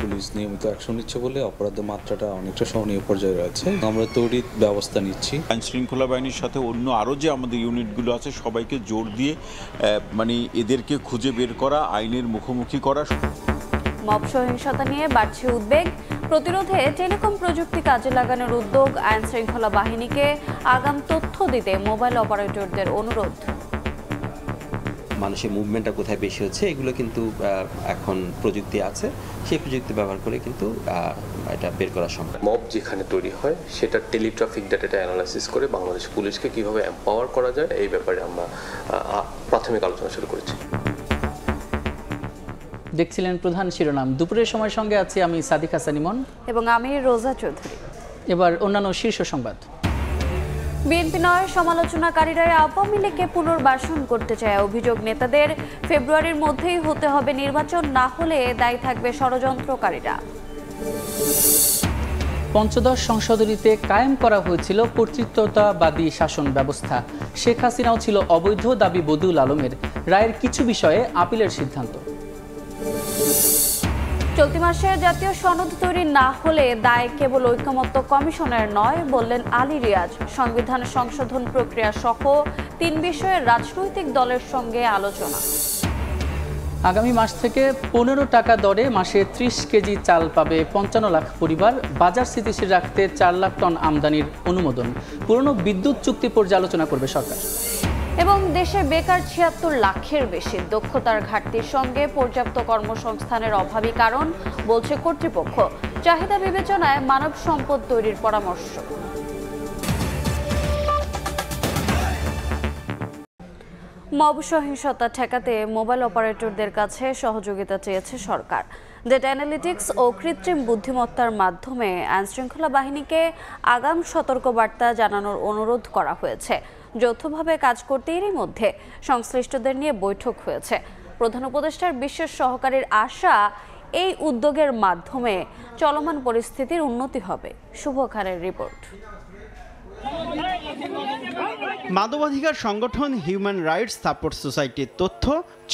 Police নিয়মিত action নিচ্ছে বলে অপরাধের মাত্রাটা অনেকটা সহনীয় পর্যায়ে রয়েছে। আমরা তড়িৎ ব্যবস্থা নিচ্ছি। আইন শৃঙ্খলা বাহিনীর সাথে অন্য আরও যে আমাদের ইউনিটগুলো আছে সবাইকে জোর দিয়ে মানে এদেরকে খুঁজে বের করা, আইনের মুখোমুখি করা। মব সহিংসতা নিয়ে বাড়ছে উদ্বেগ। প্রতিরোধে টেলিকম প্রযুক্তি কাজে লাগানোর উদ্যোগ। আইন শৃঙ্খলা বাহিনীকে আগাম তথ্য দিতে মোবাইল অপারেটরদের অনুরোধ। মানুষের মুভমেন্টটা কোথায় বেশি হচ্ছে এগুলো কিন্তু এখন প্রযুক্তি আছে, সেই প্রযুক্তি ব্যবহার করে কিন্তু এটা বের করা সম্ভব। মব যেখানে তৈরি হয় সেটা টেলিট্রাফিক ডাটাটা অ্যানালাইসিস করে বাংলাদেশ পুলিশকে কিভাবে এম্পাওয়ার করা যায় এই ব্যাপারে আমরা প্রাথমিক আলোচনা শুরু করেছি। দেখছিলেন প্রধান শিরোনাম। দুপুরের সময় সঙ্গে আছি আমি সাদিক হাসান ইমন এবং আমি রোজা চৌধুরী। এবার অন্যান্য শীর্ষ সংবাদ। বিএনপি নয় সমালোচনাকারীরা আওয়ামী লীগকে পুনর্বাসন করতে চায় অভিযোগ নেতাদের। ফেব্রুয়ারির মধ্যেই হতে হবে নির্বাচন, না হলে দায়ী থাকবে ষড়যন্ত্রকারীরা। পঞ্চদশ সংশোধনীতে কায়েম করা হয়েছিল কর্তৃত্ববাদী শাসন ব্যবস্থা। শেখ হাসিনাও ছিল অবৈধ দাবি বদিউল আলমের। রায়ের কিছু বিষয়ে আপিলের সিদ্ধান্ত। চলতি মাসে জাতীয় সনদ তৈরি না হলে দায় কেবল ঐকমত্য কমিশনের নয় বললেন আলী রিয়াজ। সংবিধান সংশোধন প্রক্রিয়া সহ 3 বিষয়ে রাজনৈতিক দলের সঙ্গে আলোচনা। আগামী মাস থেকে 15 টাকা দরে মাসে 30 কেজি চাল পাবে 55 লাখ পরিবার। বাজার স্থিতিশীল রাখতে 4 লাখ টন আমদানির অনুমোদন। পুরনো বিদ্যুৎ চুক্তি পর্যালোচনা করবে সরকার। এবং দেশে বেকার 76 লাখের বেশি। দক্ষতার ঘাটতির সঙ্গে পর্যাপ্ত কর্মসংস্থানের অভাবই কারণ বলছে কর্তৃপক্ষ। চাহিদা বিবেচনায় মানব সম্পদ তৈরির পরামর্শ। মব সহিংসতা ঠেকাতে মোবাইল অপারেটরদের কাছে সহযোগিতা চেয়েছে সরকার। ডেটা অ্যানালিটিক্স ও কৃত্রিম বুদ্ধিমত্তার মাধ্যমে আইনশৃঙ্খলা বাহিনীকে আগাম সতর্কবার্তা জানানোর অনুরোধ করা হয়েছে। যৌথভাবে কাজ করতে এরই মধ্যে সংশ্লিষ্টদের নিয়ে বৈঠক হয়েছে। প্রধান উপদেষ্টার বিশেষ সহকারীর আশা, এই উদ্যোগের মাধ্যমে চলমান পরিস্থিতির উন্নতি হবে। শুভ খানের রিপোর্ট। মানবাধিকার সংগঠন হিউম্যান রাইটস সাপোর্ট সোসাইটির তথ্য,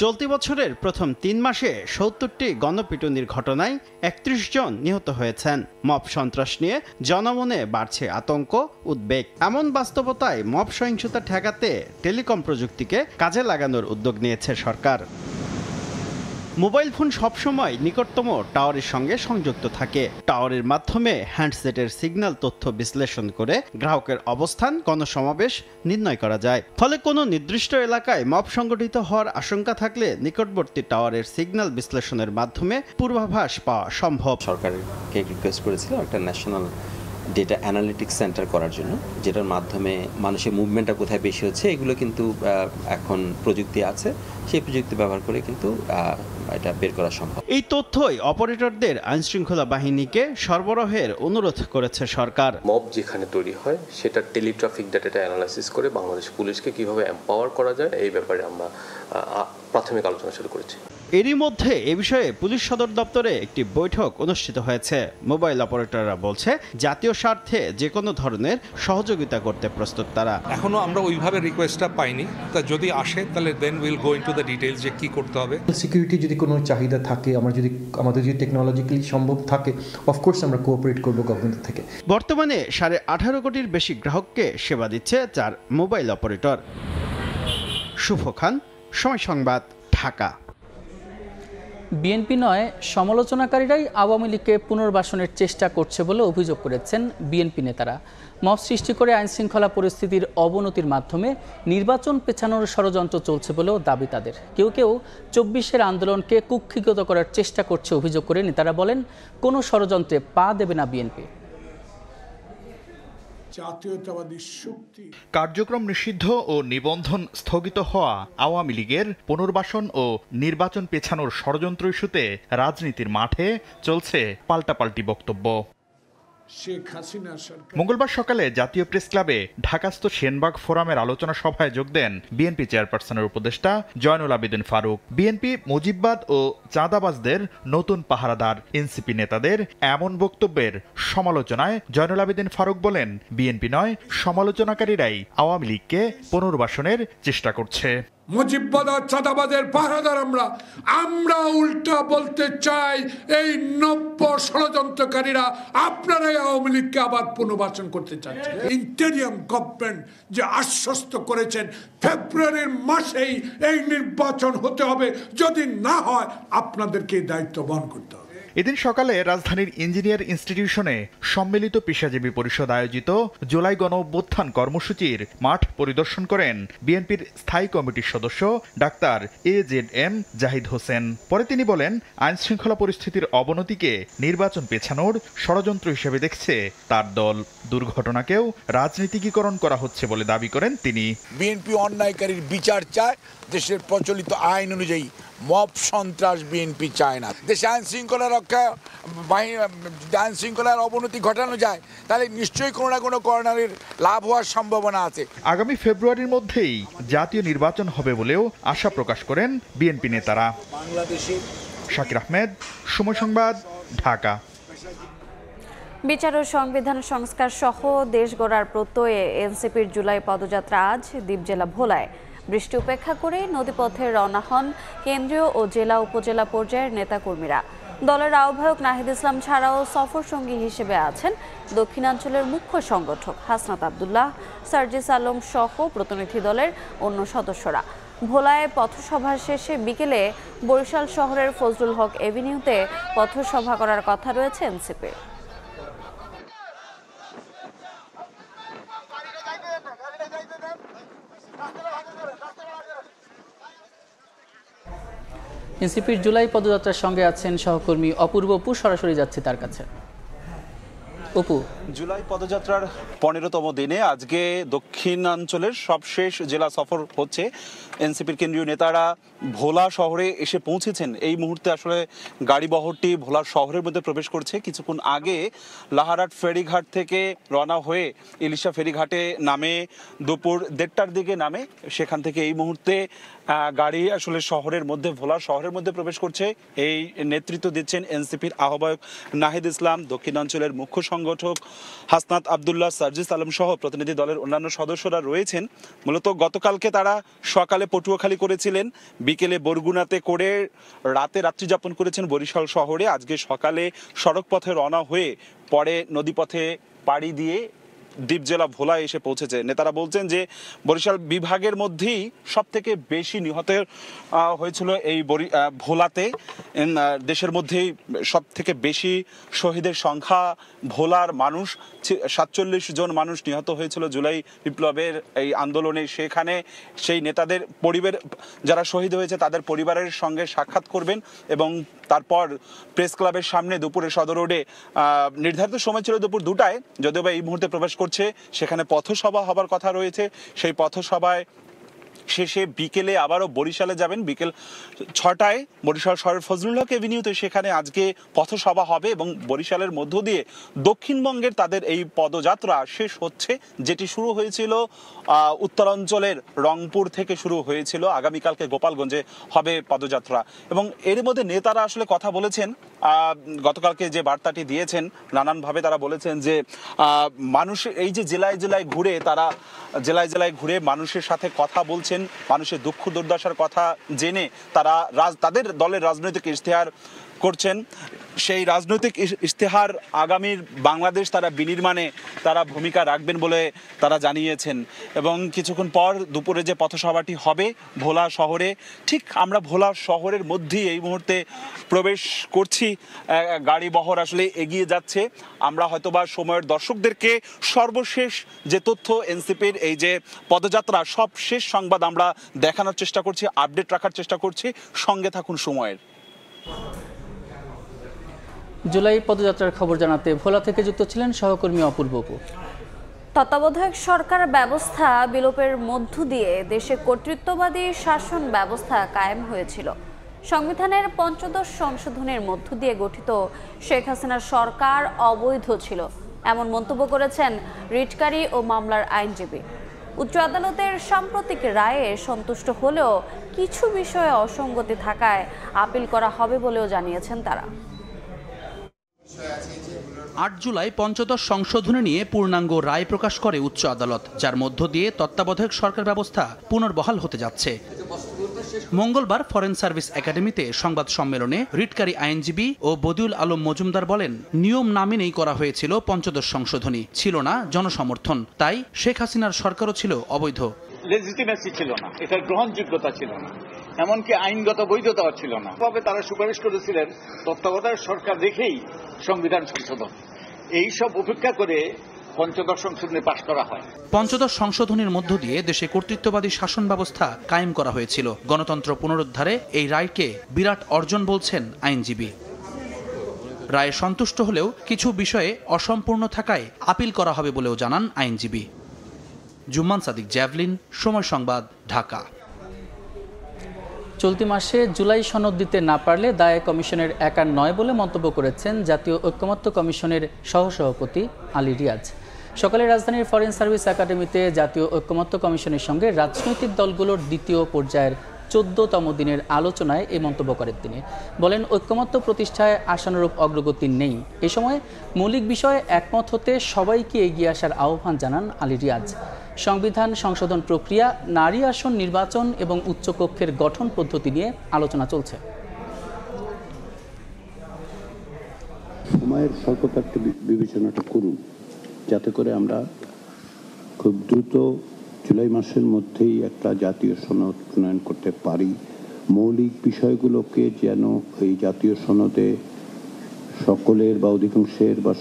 চলতি বছরের প্রথম 3 মাসে 70টি গণপিটুনির ঘটনায় 31 জন নিহত হয়েছেন। মব সন্ত্রাস নিয়ে জনমনে বাড়ছে আতঙ্ক, উদ্বেগ। এমন বাস্তবতায় মব সহিংসতা ঠেকাতে টেলিকম প্রযুক্তিকে কাজে লাগানোর উদ্যোগ নিয়েছে সরকার। মোবাইল ফোন সবসময় নিকটতম টাওয়ারের সঙ্গে সংযুক্ত থাকে। টাওয়ারের মাধ্যমে হ্যান্ডসেটের সিগন্যাল তথ্য বিশ্লেষণ করে গ্রাহকের অবস্থান, গণসমাবেশ নির্ণয় করা যায়। ফলে কোনো নির্দিষ্ট এলাকায় মব সংগঠিত হওয়ার আশঙ্কা থাকলে নিকটবর্তী টাওয়ারের সিগন্যাল বিশ্লেষণের মাধ্যমে পূর্বাভাস পাওয়া সম্ভব। সরকারকে রিকোয়েস্ট করেছিল একটা ন্যাশনাল ডেটা অ্যানালিটিক্স সেন্টার করার জন্য, যেটার মাধ্যমে মানুষের মুভমেন্টটা কোথায় বেশি হচ্ছে এগুলো কিন্তু এখন প্রযুক্তি আছে, সেই প্রযুক্তি ব্যবহার করে কিন্তু এটা বের করা সম্ভব। এই তথ্যই অপারেটরদের আইনশৃঙ্খলা বাহিনীকে সরবরাহের অনুরোধ করেছে সরকার। মব যেখানে তৈরি হয় সেটা টেলিট্রাফিক ডাটাটা অ্যানালাইসিস করে বাংলাদেশ পুলিশকে কিভাবে এম্পাওয়ার করা যায় এই ব্যাপারে আমরা প্রাথমিক আলোচনা শুরু করেছি। এরই মধ্যে এ বিষয়ে পুলিশ সদর দপ্তরে একটি বৈঠক অনুষ্ঠিত হয়েছে। মোবাইল অপারেটররা বলছে জাতীয় স্বার্থে যে কোনো ধরনের সহযোগিতা করতে প্রস্তুত তারা। এখনো আমরা ওইভাবে রিকোয়েস্টটা পাইনি, তা যদি আসে তাহলে then will go into the details যে কি করতে হবে। সিকিউরিটি যদি কোনো চাহিদা থাকে, আমাদের যদি টেকনোলজিক্যালি সম্ভব থাকে, অফকোর্স আমরা কোঅপারেট করব গভর্নমেন্ট থেকে। বর্তমানে 18.5 কোটির বেশি গ্রাহককে সেবা দিচ্ছে 4 মোবাইল অপারেটর। শুভ খান, সময় সংবাদ, ঢাকা। বিএনপি নয় সমালোচনাকারীরাই আওয়ামী লীগকে পুনর্বাসনের চেষ্টা করছে বলে অভিযোগ করেছেন বিএনপি নেতারা। মব সৃষ্টি করে আইনশৃঙ্খলা পরিস্থিতির অবনতির মাধ্যমে নির্বাচন পেছানোর ষড়যন্ত্র চলছে বলেও দাবি তাদের। কেউ কেউ 24-এর আন্দোলনকে কুক্ষিগত করার চেষ্টা করছে অভিযোগ করে নেতারা বলেন, কোনো ষড়যন্ত্রে পা দেবে না বিএনপি। কার্যক্রম নিষিদ্ধ ও নিবন্ধন স্থগিত হওয়া আওয়ামী লীগের পুনর্বাসন ও নির্বাচন পেছানোর ষড়যন্ত্র ইস্যুতে রাজনীতির মাঠে চলছে পাল্টাপাল্টি বক্তব্য। মঙ্গলবার সকালে জাতীয় প্রেস ক্লাবে ঢাকাস্থ সেনবাগ ফোরামের আলোচনা সভায় যোগ দেন বিএনপি চেয়ারপারসনের উপদেষ্টা জয়নুল আবেদিন ফারুক। বিএনপি মুজিববাদ ও চাঁদাবাজদের নতুন পাহারাদার। এনসিপি নেতাদের এমন বক্তব্যের সমালোচনায় জয়নুল আবেদিন ফারুক বলেন, বিএনপি নয় সমালোচনাকারীরাই আওয়ামী লীগকে পুনর্বাসনের চেষ্টা করছে। মুজিববাদ আর চাঁদাবাদের পাহারাদার আমরা উল্টা বলতে চাই, এই নব্য ষড়যন্ত্রকারীরা আপনারাই আওয়ামী লীগকে আবার পুনর্বাসন করতে চাচ্ছেন। ইন্টেরিয়াম গভর্নমেন্ট যে আশ্বস্ত করেছেন ফেব্রুয়ারির মাসেই এই নির্বাচন হতে হবে, যদি না হয় আপনাদেরকে এই দায়িত্ব বহন করতে হবে। এদিন সকালে রাজধানীর ইঞ্জিনিয়ার ইনস্টিটিউশনে সম্মিলিত পেশাজীবী পরিষদ আয়োজিত জুলাই গণঅভ্যুত্থান কর্মসূচির মাঠ পরিদর্শন করেন বিএনপির স্থায়ী কমিটির সদস্য ডাক্তার AZM জাহিদ হোসেন। পরে তিনি বলেন, আইন শৃঙ্খলা পরিস্থিতির অবনতিকে নির্বাচন পেছানোর ষড়যন্ত্র হিসেবে দেখছে তার দল। দুর্ঘটনাকেও রাজনীতিকীকরণ করা হচ্ছে বলে দাবি করেন তিনি। বিএনপি অন্যায়কারীর বিচার চায়, দেশের প্রচলিত আইন অনুযায়ী মব সন্ত্রাস বিএনপি চায় না। দেশে আইন শৃঙ্খলা রক্ষা আইন শৃঙ্খলার অবনতি ঘটানো যায়, তাহলে নিশ্চয়ই কোনো না কোনো কর্নারের লাভ হওয়ার সম্ভাবনা আছে। আগামী ফেব্রুয়ারির মধ্যেই জাতীয় নির্বাচন হবে বলেও আশা প্রকাশ করেন বিএনপি নেতারা। শাকির আহমেদ, সময় সংবাদ, ঢাকা। বিচার ও সংবিধান সংস্কার সহ দেশ গড়ার প্রত্যয়ে এনসিপির জুলাই পদযাত্রা আজ দ্বীপ জেলা ভোলায়। বৃষ্টি উপেক্ষা করে নদীপথে রওনা হন কেন্দ্রীয় ও জেলা উপজেলা পর্যায়ের নেতাকর্মীরা। দলের আহ্বায়ক নাহিদ ইসলাম ছাড়াও সফর সঙ্গী হিসেবে আছেন দক্ষিণাঞ্চলের মুখ্য সংগঠক হাসনাত আব্দুল্লাহ, সার্জিস আলম সহ প্রতিনিধি দলের অন্য সদস্যরা। ভোলায় পথসভা শেষে বিকেলে বরিশাল শহরের ফজলুল হক এভিনিউতে পথসভা করার কথা রয়েছে এনসিপির। এনসিপির জুলাই পদযাত্রার সঙ্গে আছেন সহকর্মী অপূর্ব অপু, সরাসরি যাচ্ছে তার কাছে। অপু, জুলাই পদযাত্রার 15তম দিনে আজকে দক্ষিণাঞ্চলের সবশেষ জেলা সফর হচ্ছে। এনসিপির কেন্দ্রীয় নেতারা ভোলা শহরে এসে পৌঁছেছেন। এই মুহূর্তে আসলে গাড়িবহরটি ভোলা শহরের মধ্যে প্রবেশ করছে। কিছুক্ষণ আগে লাহারাট ফেরিঘাট থেকে রওনা হয়ে ইলিশা ফেরিঘাটে নামে দুপুর 1:30টার দিকে নামে। সেখান থেকে এই মুহূর্তে গাড়ি আসলে শহরের মধ্যে ভোলা শহরের মধ্যে প্রবেশ করছে। এই নেতৃত্ব দিচ্ছেন এনসিপির আহ্বায়ক নাহিদ ইসলাম, দক্ষিণাঞ্চলের মুখ্য সংগঠক হাসনাত আব্দুল্লাহ, সার্জিস আলম সহ প্রতিনিধি দলের অন্যান্য সদস্যরা রয়েছেন। মূলত গতকালকে তারা সকালে পটুয়াখালী করেছিলেন, বিকেলে বরগুনাতে করে রাতে রাত্রি যাপন করেছেন বরিশাল শহরে। আজকে সকালে সড়ক পথে রওনা হয়ে পরে নদীপথে পাড়ি দিয়ে দ্বীপ জেলা ভোলায় এসে পৌঁছেছে। নেতারা বলছেন যে বরিশাল বিভাগের মধ্যেই সব থেকে বেশি নিহত হয়েছিল এই ভোলাতে। দেশের মধ্যেই সব থেকে বেশি শহীদের সংখ্যা ভোলার মানুষ, 47 জন মানুষ নিহত হয়েছিল জুলাই বিপ্লবের এই আন্দোলনে। সেখানে সেই নেতাদের পরিবার যারা শহীদ হয়েছে তাদের পরিবারের সঙ্গে সাক্ষাৎ করবেন এবং তারপর প্রেস ক্লাবের সামনে দুপুরে সদর রোডে নির্ধারিত সময় ছিল দুপুর 2টায়, যদিও বা এই মুহূর্তে প্রবেশ করছে। সেখানে পথসভা হবার কথা রয়েছে। সেই পথসভায় শেষে বিকেলে আবারও বরিশালে যাবেন। বিকেল 6টায় বরিশাল শহরের ফজলুল হক এভিনিউতে সেখানে আজকে পথসভা হবে এবং বরিশালের মধ্য দিয়ে দক্ষিণবঙ্গের তাদের এই পদযাত্রা শেষ হচ্ছে, যেটি শুরু হয়েছিল উত্তরাঞ্চলের রংপুর থেকে শুরু হয়েছিল। আগামীকালকে গোপালগঞ্জে হবে পদযাত্রা এবং এর মধ্যে নেতারা আসলে কথা বলেছেন। গতকালকে যে বার্তাটি দিয়েছেন নানানভাবে তারা বলেছেন যে মানুষের এই যে জেলায় জেলায় ঘুরে তারা মানুষের সাথে কথা বলছেন, মানুষের দুঃখ দুর্দশার কথা জেনে তারা তাদের দলের রাজনৈতিক ইশতেহার করছেন। সেই রাজনৈতিক ইশতেহার আগামীর বাংলাদেশ তারা বিনির্মাণে তারা ভূমিকা রাখবেন বলে তারা জানিয়েছেন। এবং কিছুক্ষণ পর দুপুরে যে পথসভাটি হবে ভোলা শহরে, ঠিক আমরা ভোলা শহরের মধ্যেই এই মুহূর্তে প্রবেশ করছি। গাড়ি বহর আসলে এগিয়ে যাচ্ছে। আমরা হয়তোবা সময়ের দর্শকদেরকে সর্বশেষ যে তথ্য এনসিপির এই যে পদযাত্রা সব শেষ সংবাদ আমরা দেখানোর চেষ্টা করছি, আপডেট রাখার চেষ্টা করছি। সঙ্গে থাকুন সময়ের। জুলাই পদযাত্রার খবর জানাতে ভোলা থেকে যুক্ত ছিলেন সহকর্মী অপূর্ব অপু। তত্ত্বাবধায়ক সরকার ব্যবস্থা বিলোপের মধ্য দিয়ে দেশে কর্তৃত্ববাদী শাসন ব্যবস্থা কায়েম হয়েছিল। সংবিধানের ৫৫ সংশোধনের মধ্য দিয়ে গঠিত শেখ হাসিনার সরকার অবৈধ ছিল, এমন মন্তব্য করেছেন রিটকারী ও মামলার আইনজীবী। উচ্চ আদালতের সাম্প্রতিক রায়ে সন্তুষ্ট হলেও কিছু বিষয়ে অসঙ্গতি থাকায় আপিল করা হবে বলেও জানিয়েছেন তারা। 8 জুলাই পঞ্চদশ সংশোধনী নিয়ে পূর্ণাঙ্গ রায় প্রকাশ করে উচ্চ আদালত, যার মধ্য দিয়ে তত্ত্বাবধায়ক সরকার ব্যবস্থা পুনর্বহাল হতে যাচ্ছে। মঙ্গলবার ফরেন সার্ভিস একাডেমিতে সংবাদ সম্মেলনে রিটকারী আইনজীবী ও বদিউল আলম মজুমদার বলেন, নিয়ম না মেনেই করা হয়েছিল পঞ্চদশ সংশোধনী, ছিল না জনসমর্থন, তাই শেখ হাসিনার সরকারও ছিল অবৈধ। লেজিটিমেসি ছিল না, এটার গ্রহণযোগ্যতা ছিল না, এমনকি আইনগত বৈধতাও ছিল না। তবে তারা সুপারিশ করেছিলেন তত্ত্বাবধায়ক সরকার দেখেই সংবিধান সংশোধন, এই সব উপেক্ষা করে পঞ্চদশ সংশোধনী পাশ করা হয়। পঞ্চদশ সংশোধনীর মধ্য দিয়ে দেশে কর্তৃত্ববাদী শাসন ব্যবস্থা কায়েম করা হয়েছিল। গণতন্ত্র পুনরুদ্ধারে এই রায়কে বিরাট অর্জন বলছেন আইনজীবী। রায়ে সন্তুষ্ট হলেও কিছু বিষয়ে অসম্পূর্ণ থাকায় আপিল করা হবে বলেও জানান আইনজীবী। জুম্মান সাদিক, জ্যাভলিন, সময় সংবাদ, ঢাকা। চলতি মাসে জুলাই সনদ দিতে না পারলে দায় কমিশনের একার নয় বলে মন্তব্য করেছেন জাতীয় ঐকমত্য কমিশনের সহসভাপতি আলী রিয়াজ। সকালে রাজধানীর ফরেন সার্ভিস একাডেমিতে জাতীয় ঐকমত্য কমিশনের সঙ্গে রাজনৈতিক দলগুলোর দ্বিতীয় পর্যায়ের 14তম দিনের আলোচনায় এই মন্তব্য করেন তিনি। বলেন, ঐকমত্য প্রতিষ্ঠায় আশানুরূপ অগ্রগতি নেই। এ সময় মৌলিক বিষয়ে একমত হতে সবাইকে এগিয়ে আসার আহ্বান জানান আলী রিয়াজ। সংবিধান সংশোধন প্রক্রিয়া, নারী আসন নির্বাচন এবং উচ্চকক্ষের গঠন পদ্ধতি নিয়ে আলোচনা চলছে। সময়ের স্বল্পতাকে বিবেচনাটা করুন, যাতে করে আমরা খুব দ্রুত জুলাই মাসের মধ্যেই একটা জাতীয় সনদ প্রণয়ন করতে পারি। মৌলিক বিষয়গুলোকে যেন এই জাতীয় সনদে সকলের বা অধিকাংশের বা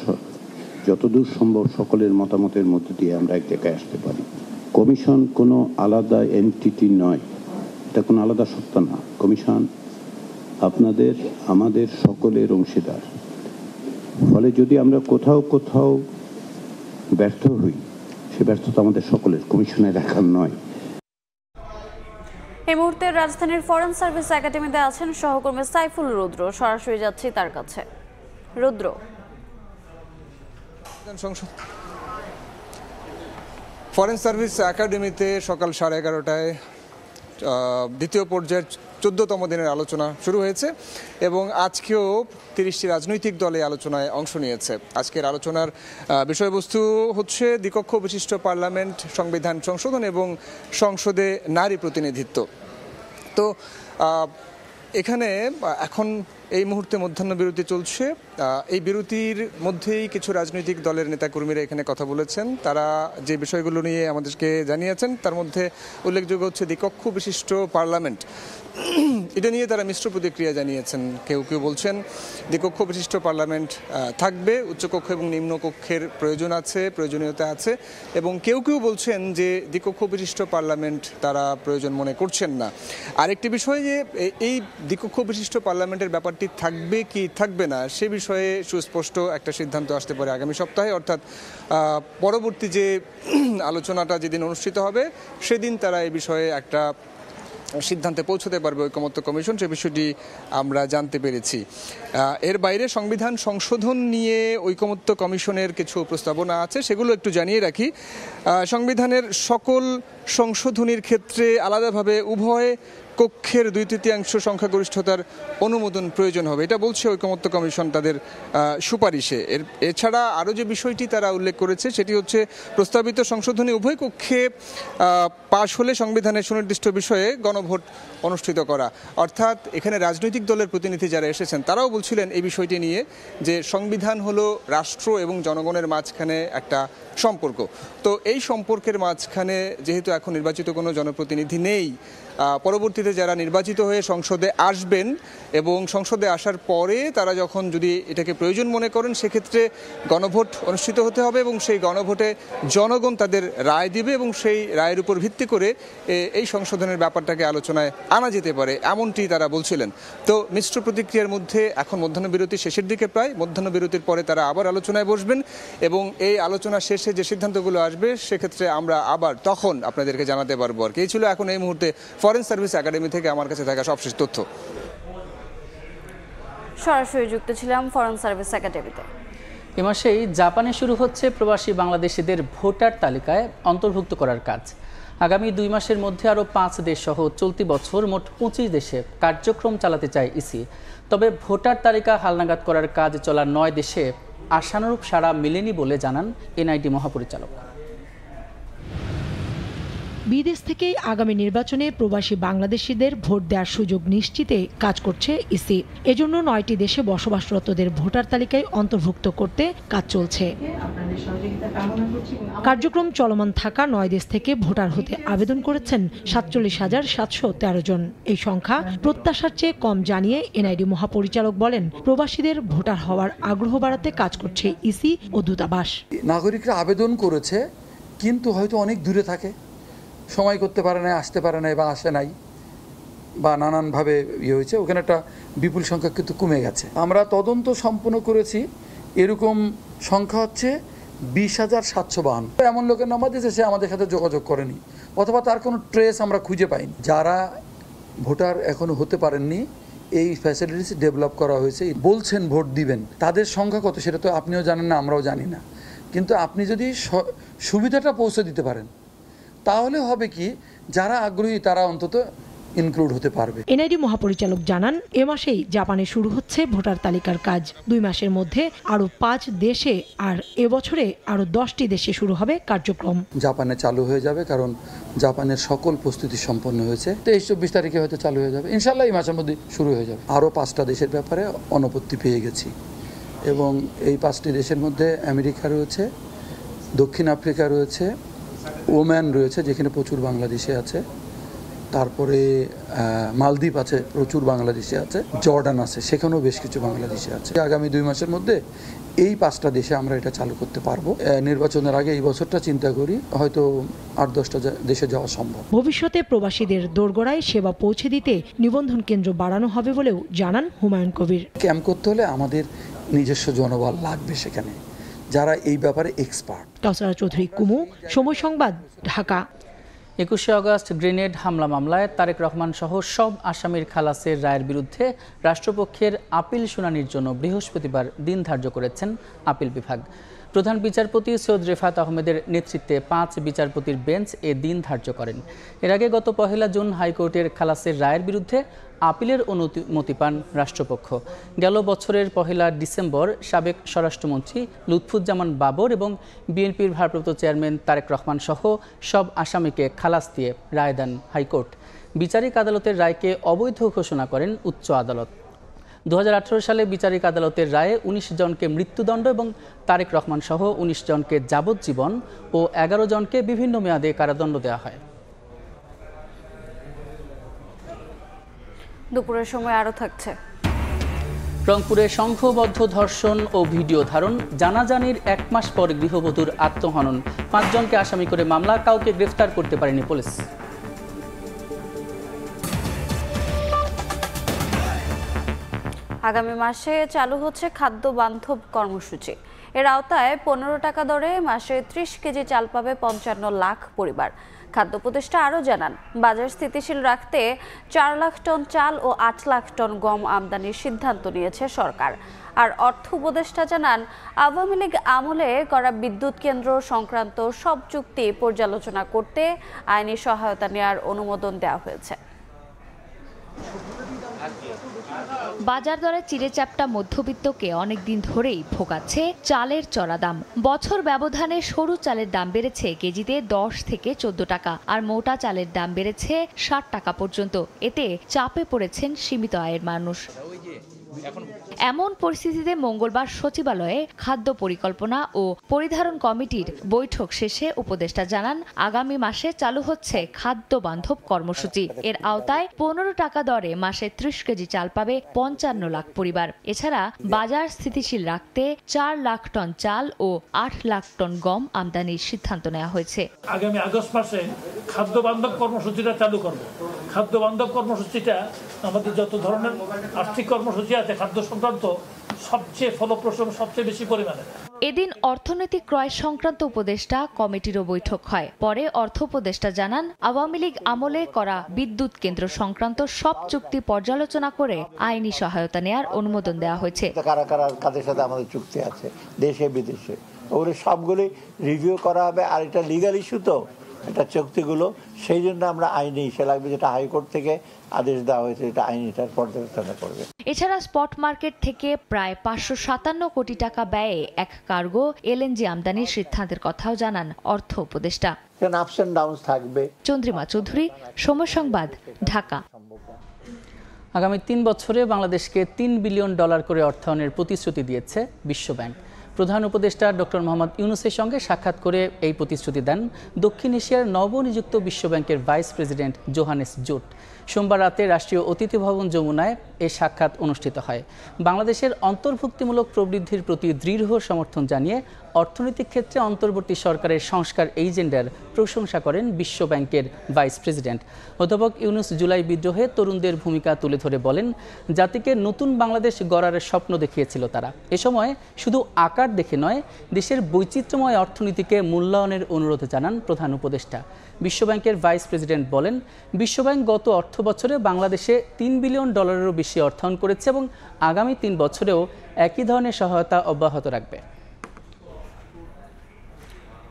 যতদূর সম্ভব সকলের মতামতের মধ্যে দিয়ে আমরা এক জায়গায় আসতে পারি। কমিশন কোনো আলাদা এন্টিটি নয়, এটা কোনো আলাদা সত্তা না। কমিশন আপনাদের আমাদের সকলের অংশীদার। ফলে যদি আমরা কোথাও কোথাও ব্যর্থ হই, সে ব্যর্থতা আমাদের সকলের, কমিশনের একার নয়। এই মুহূর্তে রাজধানীর ফরেন সার্ভিস একাডেমিতে আছেন সহকর্মী সাইফুল রুদ্র। সরাসরি যাচ্ছি তার কাছে। রুদ্র, ফরেন সার্ভিস একাডেমিতে সকাল 11:30টায় দ্বিতীয় পর্যায়ের 14তম দিনের আলোচনা শুরু হয়েছে এবং আজকেও 30টি রাজনৈতিক দল এই আলোচনায় অংশ নিয়েছে। আজকের আলোচনার বিষয়বস্তু হচ্ছে দ্বিকক্ষ বিশিষ্ট পার্লামেন্ট, সংবিধান সংশোধন এবং সংসদে নারী প্রতিনিধিত্ব। তো এখানে এখন এই মুহূর্তে মধ্যাহ্ন বিরতি চলছে। এই বিরতির মধ্যেই কিছু রাজনৈতিক দলের নেতাকর্মীরা এখানে কথা বলেছেন। তারা যে বিষয়গুলো নিয়ে আমাদেরকে জানিয়েছেন তার মধ্যে উল্লেখযোগ্য হচ্ছে দ্বিকক্ষ বিশিষ্ট পার্লামেন্ট, এটা নিয়ে তারা মিশ্র প্রতিক্রিয়া জানিয়েছেন। কেউ কেউ বলছেন দ্বিকক্ষ বিশিষ্ট পার্লামেন্ট থাকবে, উচ্চকক্ষ এবং নিম্নকক্ষের প্রয়োজনীয়তা আছে, এবং কেউ কেউ বলছেন যে দ্বিকক্ষ বিশিষ্ট পার্লামেন্ট তারা প্রয়োজন মনে করছেন না। আরেকটি বিষয় যে এই দ্বিকক্ষ বিশিষ্ট পার্লামেন্টের ব্যাপারটি থাকবে কি থাকবে না সে বিষয়ে সুস্পষ্ট একটা সিদ্ধান্ত আসতে পারে আগামী সপ্তাহে, অর্থাৎ পরবর্তী যে আলোচনাটা যেদিন অনুষ্ঠিত হবে সেদিন তারা এই বিষয়ে একটা সিদ্ধান্তে পৌঁছতে পারবে ঐকমত্য কমিশন, সে বিষয়টি আমরা জানতে পেরেছি। এর বাইরে সংবিধান সংশোধন নিয়ে ঐকমত্য কমিশনের কিছু প্রস্তাবনা আছে, সেগুলো একটু জানিয়ে রাখি। সংবিধানের সকল সংশোধনীর ক্ষেত্রে আলাদাভাবে উভয় কক্ষের 2/3 সংখ্যাগরিষ্ঠতার অনুমোদন প্রয়োজন হবে, এটা বলছে ঐকমত্য কমিশন তাদের সুপারিশে। এছাড়া আরও যে বিষয়টি তারা উল্লেখ করেছে সেটি হচ্ছে প্রস্তাবিত সংশোধনী উভয় কক্ষে পাশ হলে সংবিধানের সুনির্দিষ্ট বিষয়ে গণভোট অনুষ্ঠিত করা। অর্থাৎ এখানে রাজনৈতিক দলের প্রতিনিধি যারা এসেছেন তারাও বলছিলেন এই বিষয়টি নিয়ে যে সংবিধান হলো রাষ্ট্র এবং জনগণের মাঝখানে একটা সম্পর্ক। তো এই সম্পর্কের মাঝখানে যেহেতু এখন নির্বাচিত কোনো জনপ্রতিনিধি নেই, পরবর্তীতে যারা নির্বাচিত হয়ে সংসদে আসবেন এবং সংসদে আসার পরে তারা যখন যদি এটাকে প্রয়োজন মনে করেন সেক্ষেত্রে গণভোট অনুষ্ঠিত হতে হবে এবং সেই গণভোটে জনগণ তাদের রায় দিবে এবং সেই রায়ের উপর ভিত্তি করে এই সংশোধনের ব্যাপারটাকে আলোচনায় আনা যেতে পারে, এমনটি তারা বলছিলেন। তো মিশ্র প্রতিক্রিয়ার মধ্যে এখন মধ্যাহ্ন বিরতি শেষের দিকে প্রায়, মধ্যাহ্ন বিরতির পরে তারা আবার আলোচনায় বসবেন এবং এই আলোচনা শেষে যে সিদ্ধান্তগুলো আসবে সেক্ষেত্রে আমরা আবার তখন আপনাদেরকে জানাতে পারবো। আর কি এই ছিল এখন এই মুহূর্তে ফরেন সার্ভিস একাডেমি থেকে আমার কাছে থাকা সবশেষ তথ্য। সরাসরি যুক্ত ছিলাম ফরেন সার্ভিস একাডেমিতে। এ মাসেই জাপানে শুরু হচ্ছে প্রবাসী বাংলাদেশিদের ভোটার তালিকায় অন্তর্ভুক্ত করার কাজ। আগামী 2 মাসের মধ্যে আরও 5 দেশ সহ চলতি বছর মোট 25 দেশে কার্যক্রম চালাতে চায় ইসি। তবে ভোটার তালিকা হালনাগাদ করার কাজ চলা 9 দেশে আশানুরূপ সাড়া মেলেনি বলে জানান এনআইডি মহাপরিচালক। বিদেশ থেকে আগামী নির্বাচনে প্রবাসী বাংলাদেশিদের ভোট দেওয়ার সুযোগ নিশ্চিতে কাজ করছে ইসি। এজন্য 9টি দেশে বসবাসরতদের ভোটার তালিকায় অন্তর্ভুক্ত করতে কাজ চলছে। কার্যক্রম চলমান থাকা 9 দেশ থেকে ভোটার হতে আবেদন করেছেন 47,713 জন। এই সংখ্যা প্রত্যাশার চেয়ে কম জানিয়ে এনআইডি মহাপরিচালক বলেন, প্রবাসীদের ভোটার হওয়ার আগ্রহ বাড়াতে কাজ করছে ইসি ও দূতাবাস। নাগরিকরা আবেদন করেছে, কিন্তু হয়তো অনেক দূরে থাকে, সময় করতে পারে না, আসতে পারে না বা আসে নাই, বা নানানভাবে হয়েছে, ওখানে একটা বিপুল সংখ্যা কিন্তু কমে গেছে। আমরা তদন্ত সম্পন্ন করেছি, এরকম সংখ্যা হচ্ছে 20,752। এমন লোকের নাম্বার দিয়েছে সে আমাদের সাথে যোগাযোগ করেনি, অথবা তার কোনো ট্রেস আমরা খুঁজে পাইনি। যারা ভোটার এখনো হতে পারেননি, এই ফ্যাসিলিটিস ডেভেলপ করা হয়েছে। বলছেন ভোট দিবেন, তাদের সংখ্যা কত সেটা তো আপনিও জানেন না, আমরাও জানি না। কিন্তু আপনি যদি সুবিধাটা পৌঁছে দিতে পারেন, তাহলে হবে কি, যারা আগ্রহী তারা অন্তত ইনক্লুড হতে পারবে। এনআইডি মহাপরিচালক জানান, এ মাসেই জাপানে শুরু হচ্ছে ভোটার তালিকার কাজ। 2 মাসের মধ্যে আরো 5 দেশে, আর এবছরে আরো 10টি দেশে শুরু হবে কার্যক্রম। জাপানে চালু হয়ে যাবে, কারণ জাপানের সকল প্রস্তুতি সম্পন্ন হয়েছে। 23-24 তারিখে হয়তো চালু হয়ে যাবে, ইনশাল্লাহ এই মাসের মধ্যে শুরু হয়ে যাবে। আরো 5টা দেশের ব্যাপারে অনুমতি পেয়ে গেছি, এবং এই 5টি দেশের মধ্যে আমেরিকা রয়েছে, দক্ষিণ আফ্রিকা রয়েছে, ওমান রয়েছে যেখানে প্রচুর বাংলাদেশি আছে, তারপরে মালদ্বীপ আছে, প্রচুর বাংলাদেশি আছে, জর্ডান আছে, সেখানেও বেশ কিছু বাংলাদেশি আছে। আগামী 2 মাসের মধ্যে এই 5টা দেশে আমরা এটা চালু করতে পারবো। নির্বাচনের আগে এই বছরটা চিন্তা করি, হয়তো 8-10টা দেশে যাওয়া সম্ভব। ভবিষ্যতে প্রবাসীদের দোরগোড়ায় সেবা পৌঁছে দিতে নিবন্ধন কেন্দ্র বাড়ানো হবে বলেও জানান হুমায়ুন কবির। ক্যাম্প করতে হলে আমাদের নিজস্ব জনবল লাগবে সেখানে, যারা এই ব্যাপারে এক্সপার্ট। কাউসারা চৌধুরী, কুমু, সময় সংবাদ, ঢাকা। 21শে আগস্ট গ্রেনেড হামলা মামলায় তারেক রহমান সহ সব আসামির খালাসের রায়ের বিরুদ্ধে রাষ্ট্রপক্ষের আপিল শুনানির জন্য বৃহস্পতিবার দিন ধার্য করেছেন আপিল বিভাগ। প্রধান বিচারপতি সৈয়দ রেফাত আহমেদের নেতৃত্বে 5 বিচারপতির বেঞ্চ এ দিন ধার্য করেন। এর আগে গত 1 জুন হাইকোর্টের খালাসের রায়ের বিরুদ্ধে আপিলের অনুমতি পান রাষ্ট্রপক্ষ। গেল বছরের 1 ডিসেম্বর সাবেক স্বরাষ্ট্রমন্ত্রী লুৎফুজ্জামান বাবর এবং বিএনপির ভারপ্রাপ্ত চেয়ারম্যান তারেক রহমান সহ সব আসামিকে খালাস দিয়ে রায় দেন হাইকোর্ট। বিচারিক আদালতের রায়কে অবৈধ ঘোষণা করেন উচ্চ আদালত। 2018 সালে বিচারিক আদালতের রায়ে 19 জনকে মৃত্যুদণ্ড এবং তারেক রহমান সহ 19 জনকে যাবজ্জীবন ও 11 জনকে বিভিন্ন মেয়াদে কারাদণ্ড দেওয়া হয়। দুপুরের সময় আরও থাকছে। রংপুরে সংঘবদ্ধ ধর্ষণ ও ভিডিও ধারণ, জানাজানির 1 মাস পর গৃহবধূর আত্মহনন, 5 জনকে আসামি করে মামলা, কাউকে গ্রেফতার করতে পারেনি পুলিশ। আগামী মাসে চালু হচ্ছে খাদ্য বান্ধব কর্মসূচি। এর আওতায় 15 টাকা দরে মাসে 30 কেজি চাল পাবে 55 লাখ পরিবার। খাদ্য উপদেষ্টা আরও জানান, বাজার স্থিতিশীল রাখতে 4 লাখ টন চাল ও 8 লাখ টন গম আমদানির সিদ্ধান্ত নিয়েছে সরকার। আর অর্থ উপদেষ্টা জানান, আওয়ামী লীগ আমলে করা বিদ্যুৎ কেন্দ্র সংক্রান্ত সব চুক্তি পর্যালোচনা করতে আইনি সহায়তা নেওয়ার অনুমোদন দেওয়া হয়েছে। বাজার দরে চিড়েচাপটা মধ্যবিত্তকে অনেকদিন ধরেই ভোগাচ্ছে চালের চড়া দাম। বছর ব্যবধানে সরু চালের দাম বেড়েছে কেজিতে 10 থেকে 14 টাকা, আর মোটা চালের দাম বেড়েছে 60 টাকা পর্যন্ত। এতে চাপে পড়েছেন সীমিত আয়ের মানুষ। এমন পরিস্থিতিতে মঙ্গলবার সচিবালয়ে খাদ্য পরিকল্পনা ও পরিধারণ কমিটির বৈঠক শেষে উপদেষ্টা জানান, আগামী মাসে চালু হচ্ছে খাদ্য বান্ধব কর্মসূচি। এর আওতায় 15 টাকা দরে মাসে 30 কেজি চাল পাবে 55 লাখ পরিবার। এছাড়া বাজার স্থিতিশীল রাখতে 4 লাখ টন চাল ও 8 লাখ টন গম আমদানির সিদ্ধান্ত নেওয়া হয়েছে। আগামী আগস্ট মাসে খাদ্য বান্ধব কর্মসূচিটা চালু করব। খাদ্য বান্ধব কর্মসূচিটা আমাদের যত ধরনের আর্থিক কর্মসূচি আছে খাদ্য সংক্রান্ত সবচেয়ে ফলপ্রসূ, সবচেয়ে বেশি পরিমাণে। এদিন অর্থনৈতিক ক্রয় সংক্রান্ত উপদেষ্টা কমিটিরও বৈঠক হয়। পরে অর্থ উপদেষ্টা জানান, আওয়ামী লীগ আমলে করা বিদ্যুৎ কেন্দ্র সংক্রান্ত সব চুক্তি পর্যালোচনা করে আইনি সহায়তা নেওয়ার অনুমোদন দেওয়া হয়েছে। কারা কারা কাদের সাথে আমাদের চুক্তি আছে দেশে বিদেশে, ওগুলো সবগুলি রিভিউ করা হবে। আর এটা লিগাল ইস্যু, তো এটা চুক্তিগুলো, সেই জন্য আমরা আইনে ইসে লাগবে, যেটা হাইকোর্ট থেকে আদেশ দেওয়া হয়েছে, এটা আইন এটার পর্যালোচনা করবে। এছাড়া স্পট মার্কেট থেকে প্রায় ৫৫৭ কোটি টাকা ব্যয়ে এক কার্গো এলএনজি আমদানির সিদ্ধান্তের কথাও জানান অর্থ উপদেষ্টা। আপস এন্ড ডাউনস থাকবে। চন্দ্রিমা চৌধুরী, সময় সংবাদ, ঢাকা। আগামী ৩ বছরে বাংলাদেশকে $3 বিলিয়ন করে অর্থায়নের প্রতিশ্রুতি দিয়েছে বিশ্বব্যাংক। প্রধান উপদেষ্টা ডক্টর মোহাম্মদ ইউনূসের সঙ্গে সাক্ষাৎ করে এই প্রতিশ্রুতি দেন দক্ষিণ এশিয়ার নবনিযুক্ত বিশ্বব্যাংকের ভাইস প্রেসিডেন্ট জোহানেস জোট। সোমবার রাতে রাষ্ট্রীয় অতিথি ভবন যমুনায় এই সাক্ষাৎ অনুষ্ঠিত হয়। বাংলাদেশের অন্তর্ভুক্তিমূলক প্রবৃদ্ধির প্রতি দৃঢ় সমর্থন জানিয়ে অর্থনৈতিক ক্ষেত্রে অন্তর্বর্তী সরকারের সংস্কার এজেন্ডার প্রশংসা করেন বিশ্বব্যাংকের ভাইস প্রেসিডেন্ট। অধ্যাপক ইউনূস জুলাই বিদ্রোহে তরুণদের ভূমিকা তুলে ধরে বলেন, জাতিকে নতুন বাংলাদেশ গড়ার স্বপ্ন দেখিয়েছিল তারা। এ সময় শুধু আকার দেখে নয়, দেশের বৈচিত্র্যময় অর্থনীতিকে মূল্যায়নের অনুরোধ জানান প্রধান উপদেষ্টা। বিশ্বব্যাংকের ভাইস প্রেসিডেন্ট বলেন, বিশ্বব্যাংক গত অর্থবছরে বাংলাদেশে $3 বিলিয়নেরও বেশি অর্থায়ন করেছে এবং আগামী 3 বছরেও একই ধরনের সহায়তা অব্যাহত রাখবে।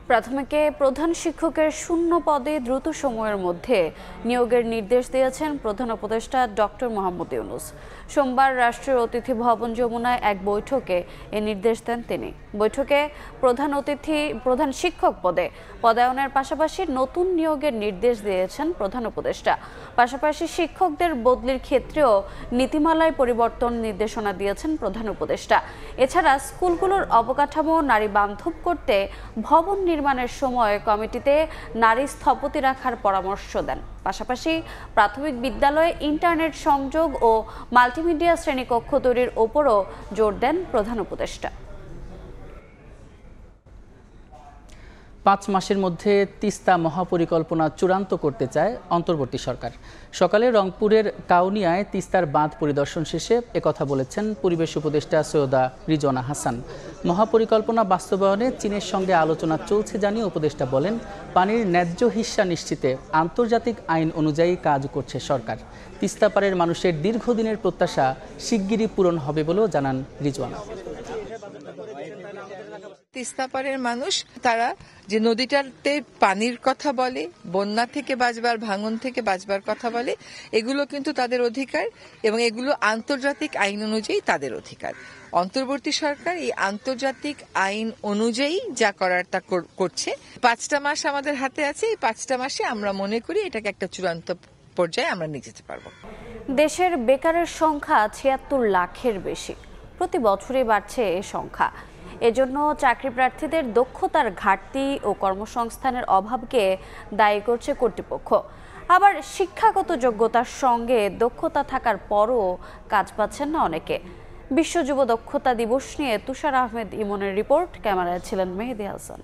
প্রাথমিকে প্রধান শিক্ষকের শূন্য পদে দ্রুত সময়ের মধ্যে নিয়োগের নির্দেশ দিয়েছেন প্রধান উপদেষ্টা ডক্টর মোহাম্মদ ইউনূস। সোমবার রাষ্ট্রীয় অতিথি ভবন যমুনায় এক বৈঠকে এ নির্দেশ দেন তিনি। বৈঠকে প্রধান শিক্ষক পদে পদায়নের পাশাপাশি নতুন নিয়োগের নির্দেশ দিয়েছেন প্রধান উপদেষ্টা। পাশাপাশি শিক্ষকদের বদলির ক্ষেত্রেও নীতিমালায় পরিবর্তন নির্দেশনা দিয়েছেন প্রধান উপদেষ্টা। এছাড়া স্কুলগুলোর অবকাঠামো নারী বান্ধব করতে ভবন নির্মাণের সময় কমিটিতে নারী স্থপতি রাখার পরামর্শ দেন। পাশাপাশি প্রাথমিক বিদ্যালয়ে ইন্টারনেট সংযোগ ও মাল্টিমিডিয়া শ্রেণীকক্ষ তৈরির ওপরও জোর দেন প্রধান উপদেষ্টা। 5 মাসের মধ্যে তিস্তা মহাপরিকল্পনা চূড়ান্ত করতে চায় অন্তর্বর্তী সরকার। সকালে রংপুরের কাউনিয়ায় তিস্তার বাঁধ পরিদর্শন শেষে একথা বলেছেন পরিবেশ উপদেষ্টা সৈয়দা রিজওয়ানা হাসান। মহাপরিকল্পনা বাস্তবায়নে চীনের সঙ্গে আলোচনা চলছে জানিয়ে উপদেষ্টা বলেন, পানির ন্যায্য হিস্যা নিশ্চিতে আন্তর্জাতিক আইন অনুযায়ী কাজ করছে সরকার। তিস্তা পারের মানুষের দীর্ঘদিনের প্রত্যাশা শিগগিরই পূরণ হবে বলেও জানান রিজওয়ানা। তিস্তাপাড়ের মানুষ তারা যে নদীটাতে পানির কথা বলে, বন্যা থেকে বাঁচবার, ভাঙন থেকে বাঁচবার কথা বলে, এগুলো কিন্তু তাদের অধিকার এবং এগুলো আন্তর্জাতিক আইন অনুযায়ী তাদের অধিকার। অন্তর্বর্তী সরকার এই আন্তর্জাতিক আইন অনুযায়ী যা করার তা করছে। 5টা মাস আমাদের হাতে আছে। এই 5টা মাসে আমরা মনে করি এটাকে একটা চূড়ান্ত পর্যায়ে আমরা নিয়ে যেতে পারবো। দেশের বেকারের সংখ্যা 76 লাখের বেশি। প্রতি বছরই বাড়ছে এ সংখ্যা। এজন্য চাকরি প্রার্থীদের দক্ষতার ঘাটতি ও কর্মসংস্থানের অভাবকে দায়ী করছে কর্তৃপক্ষ। আবার শিক্ষাগত যোগ্যতার সঙ্গে দক্ষতা থাকার পরও কাজ পাচ্ছেন না অনেকে। বিশ্ব যুব দক্ষতা দিবস নিয়ে তুষার আহমেদ ইমনের রিপোর্ট, ক্যামেরায় ছিলেন মেহেদি হাসান।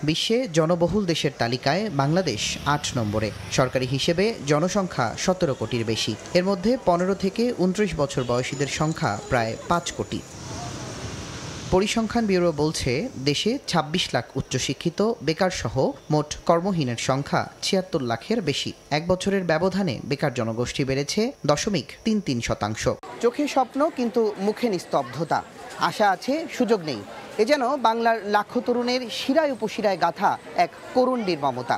বিশ্বে জনবহুল দেশের তালিকায় বাংলাদেশ 8 নম্বরে। সরকারি হিসেবে জনসংখ্যা 17 কোটির বেশি। এর মধ্যে 15 থেকে 29 বছর বয়সীদের সংখ্যা প্রায় 5 কোটি। পরিসংখ্যান ব্যুরো বলছে, দেশে 26 লাখ উচ্চশিক্ষিত বেকার সহ মোট কর্মহীনের সংখ্যা 76 লাখের বেশি। 1 বছরের ব্যবধানে বেকার জনগোষ্ঠী বেড়েছে 0.33%। চোখে স্বপ্ন কিন্তু মুখে নিস্তব্ধতা। আশা আছে, সুযোগ নেই। এ যেন বাংলার লাখো তরুণের শিরায় উপশিরায় গাথা এক করুণ নির্মমতা।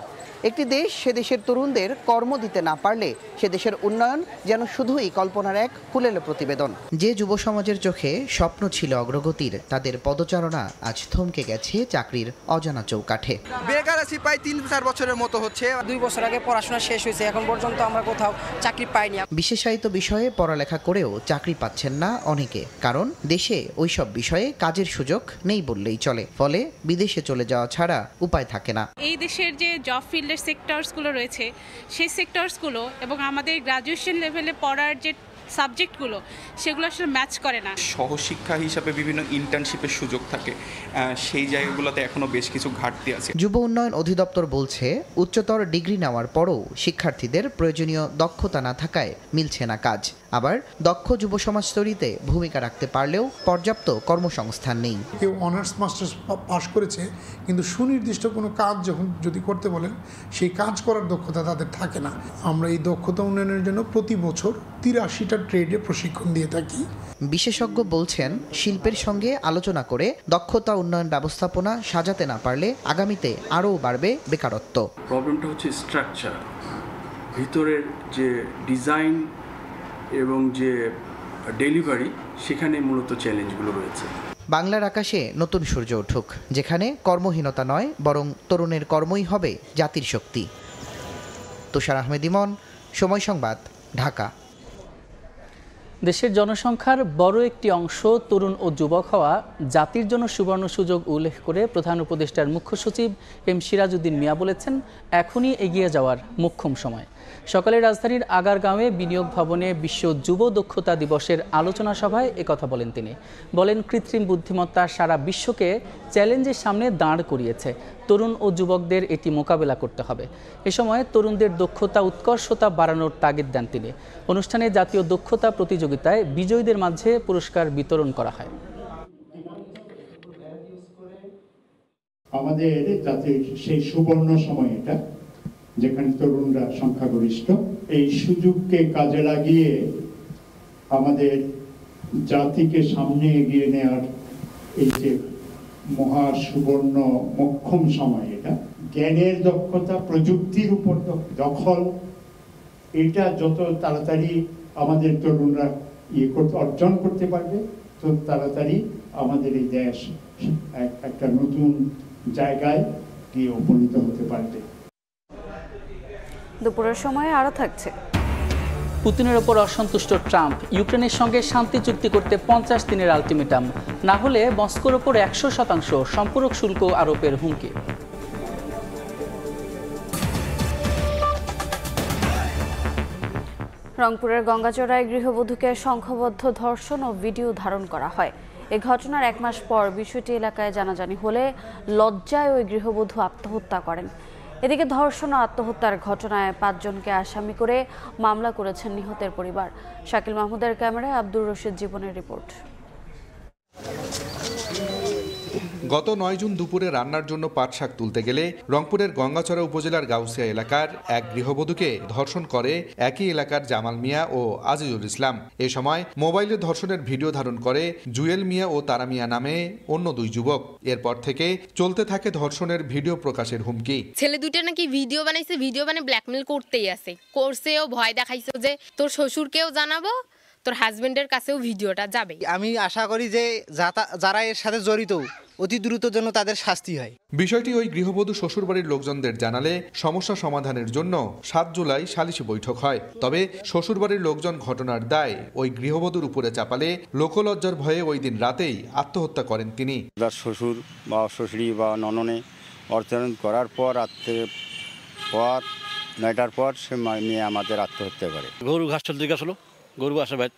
একটি দেশ সে দেশের তরুণদের কর্ম দিতে না পারলে সে দেশের উন্নয়ন যেন শুধুই কল্পনার এক কুলেল প্রতিবেদন। যে যুব সমাজের চোখে স্বপ্ন ছিল অগ্রগতির, তাদের পদচারণা আজ থমকে গেছে চাকরির অজানা চৌকাঠে। বেকার আছি প্রায় 3-4 বছরের মতো হচ্ছে। 2 বছর আগে পড়াশোনা শেষ হয়েছে, এখন পর্যন্ত আমরা কোথাও চাকরি পাইনি। বিশেষায়িত বিষয়ে পড়ালেখা করেও চাকরি পাচ্ছেন না অনেকে, কারণ দেশে ওইসব বিষয়ে কাজের সুযোগ নেই বললেই চলে। ফলে বিদেশে চলে যাওয়া ছাড়া উপায় থাকে না। এই দেশের যে জব ফিল্ডের সেক্টরসগুলো রয়েছে, সেই সেক্টরসগুলো এবং আমাদের গ্রাজুয়েশন লেভেলে পড়ার যে সাবজেক্টগুলো, সেগুলো আসলে ম্যাচ করে না। সহশিক্ষা হিসাবে বিভিন্ন ইন্টার্নশিপের সুযোগ থাকে, সেই জায়গাগুলোতে এখনো বেশ কিছু ঘাটতি আছে। যুব উন্নয়ন অধিদপ্তর বলছে, উচ্চতর ডিগ্রি নেওয়ার পরও শিক্ষার্থীদের প্রয়োজনীয় দক্ষতা না থাকায় মিলছে না কাজ। আবার দক্ষ যুব সমাজ তৈরিতে ভূমিকা রাখতে পারলেও পর্যাপ্ত কর্মসংস্থান নেই। কেউ অনার্স মাস্টার্স পাশ করেছে, কিন্তু সুনির্দিষ্ট কোনো কাজ যদি করতে বলেন, সেই কাজ করার দক্ষতা তাদের থাকে না। আমরা এই দক্ষতা উন্নয়নের জন্য প্রতি বছর 83টা প্রত্যেকটা ট্রেডে প্রশিক্ষণ দিয়ে থাকি। বিশেষজ্ঞ বলছেন, শিল্পের সঙ্গে আলোচনা করে দক্ষতা উন্নয়ন ব্যবস্থাপনা সাজাতে না পারলে আগামীতে আরও বাড়বে বেকারত্ব। প্রবলেমটা হচ্ছে স্ট্রাকচার, ভিতরের যে ডিজাইন এবং যে ডেলিভারি, সেখানে মূলত চ্যালেঞ্জগুলো রয়েছে। বাংলার আকাশে নতুন সূর্য উঠুক, যেখানে কর্মহীনতা নয় বরং তরুণের কর্মই হবে জাতির শক্তি। তুষার আহমেদ ইমন, সময় সংবাদ, ঢাকা। দেশের জনসংখ্যার বড় একটি অংশ তরুণ ও যুবক হওয়া জাতির জন্য সুবর্ণ সুযোগ উল্লেখ করে প্রধান উপদেষ্টার মুখ্য সচিব এম সিরাজউদ্দিন মিয়া বলেছেন, এখনই এগিয়ে যাওয়ার মোক্ষম সময়। সকালে রাজধানীর আগারগাঁওয়ে বিনিয়োগ ভবনে বিশ্ব যুব দক্ষতা দিবসের আলোচনা সভায় একথা বলেন তিনি। বলেন, কৃত্রিম বুদ্ধিমত্তা সারা বিশ্বকে চ্যালেঞ্জের সামনে দাঁড় করিয়েছে। তরুণ ও যুবকদের এটি মোকাবেলা করতে হবে। এ সময় তরুণদের দক্ষতা উৎকর্ষতা বাড়ানোর তাগিদ দেন তিনি। অনুষ্ঠানে জাতীয় দক্ষতা প্রতিযোগিতায় বিজয়ীদের মাঝে পুরস্কার বিতরণ করা হয়। আমাদের জাতির সেই সুবর্ণ সময় এটা, যেখানে তরুণরা সংখ্যাগরিষ্ঠ। এই সুযোগকে কাজে লাগিয়ে আমাদের জাতিকে সামনে এগিয়ে নেওয়ার এই যে মহা সুবর্ণ মোক্ষম সময়, এটা জ্ঞানের দক্ষতা, প্রযুক্তির উপর দখল, এটা যত তাড়াতাড়ি আমাদের তরুণরা অর্জন করতে পারবে, তত তাড়াতাড়ি আমাদের এই দেশ একটা নতুন জায়গায় গিয়ে উপনীত হতে পারবে। দুপুরের সময় আরও থাকছে। পুতিনের ওপর অসন্তুষ্ট ট্রাম্প, ইউক্রেনের সঙ্গে শান্তি চুক্তি করতে 50 দিনের আলটিমেটাম, না হলে মস্কোর ওপর 100% সম্পূরক শুল্ক আরোপের হুমকি। রংপুরের গঙ্গাচড়ায় গৃহবধূকে সংঘবদ্ধ ধর্ষণ ও ভিডিও ধারণ করা হয়। এ ঘটনার 1 মাস পর বিষয়টি এলাকায় জানাজানি হলে লজ্জায় ওই গৃহবধূ আত্মহত্যা করেন। এদিকে ধর্ষণ ও আত্মহত্যার ঘটনায় 5 জনকে আসামি করে মামলা করেছেন নিহতের পরিবার। শাকিল মাহমুদের ক্যামেরায় আব্দুর রশিদ জীবনের রিপোর্ট। গত 9 জুন দুপুরে রান্নার জন্য পাট শাক তুলতে গেলে রংপুরের গঙ্গাচড়া উপজেলার গাউসিয়া এলাকার এক গৃহবধূকে ধর্ষণ করে একই এলাকার জামাল মিয়া ও আজিজুল ইসলাম। এ সময় মোবাইলে ধর্ষণের ভিডিও ধারণ করে জুয়েল মিয়া ও তারা মিয়া নামে অন্য 2 যুবক। এরপর থেকে চলতে থাকে ধর্ষণের ভিডিও প্রকাশের হুমকি। ছেলে দুইটা নাকি ভিডিও বানাইছে, ভিডিও বানিয়ে ব্ল্যাকমেল করতেই আছে, করছেও, ভয় দেখাইছে যে তোর শ্বশুরকেও জানাবো, তোর হাজবেন্ডের কাছেও ভিডিওটা যাবে। আমি আশা করি যে যারা এর সাথে জড়িত অতি দ্রুত যেন তাদের শাস্তি হয়। বিষয়টি ওই গৃহবধূ শ্বশুরবাড়ির লোকজনদের জানালে সমস্যা সমাধানের জন্য 7 জুলাই সালিশি বৈঠক হয়। তবে শ্বশুরবাড়ির লোকজন ঘটনার দায় ওই গৃহবধূর উপরে চাপালে লোকলজ্জার ভয়ে ওই দিন রাতেই আত্মহত্যা করেন তিনি। তার শ্বশুর বা শ্বশুরি বা নননে অর্চন করার পর রাত্রে পর 9টার পর সে মেয়ে আমাদের আত্মহত্যা করে। গরু ঘাস চলতে গেছিল, গরু আসে বাইত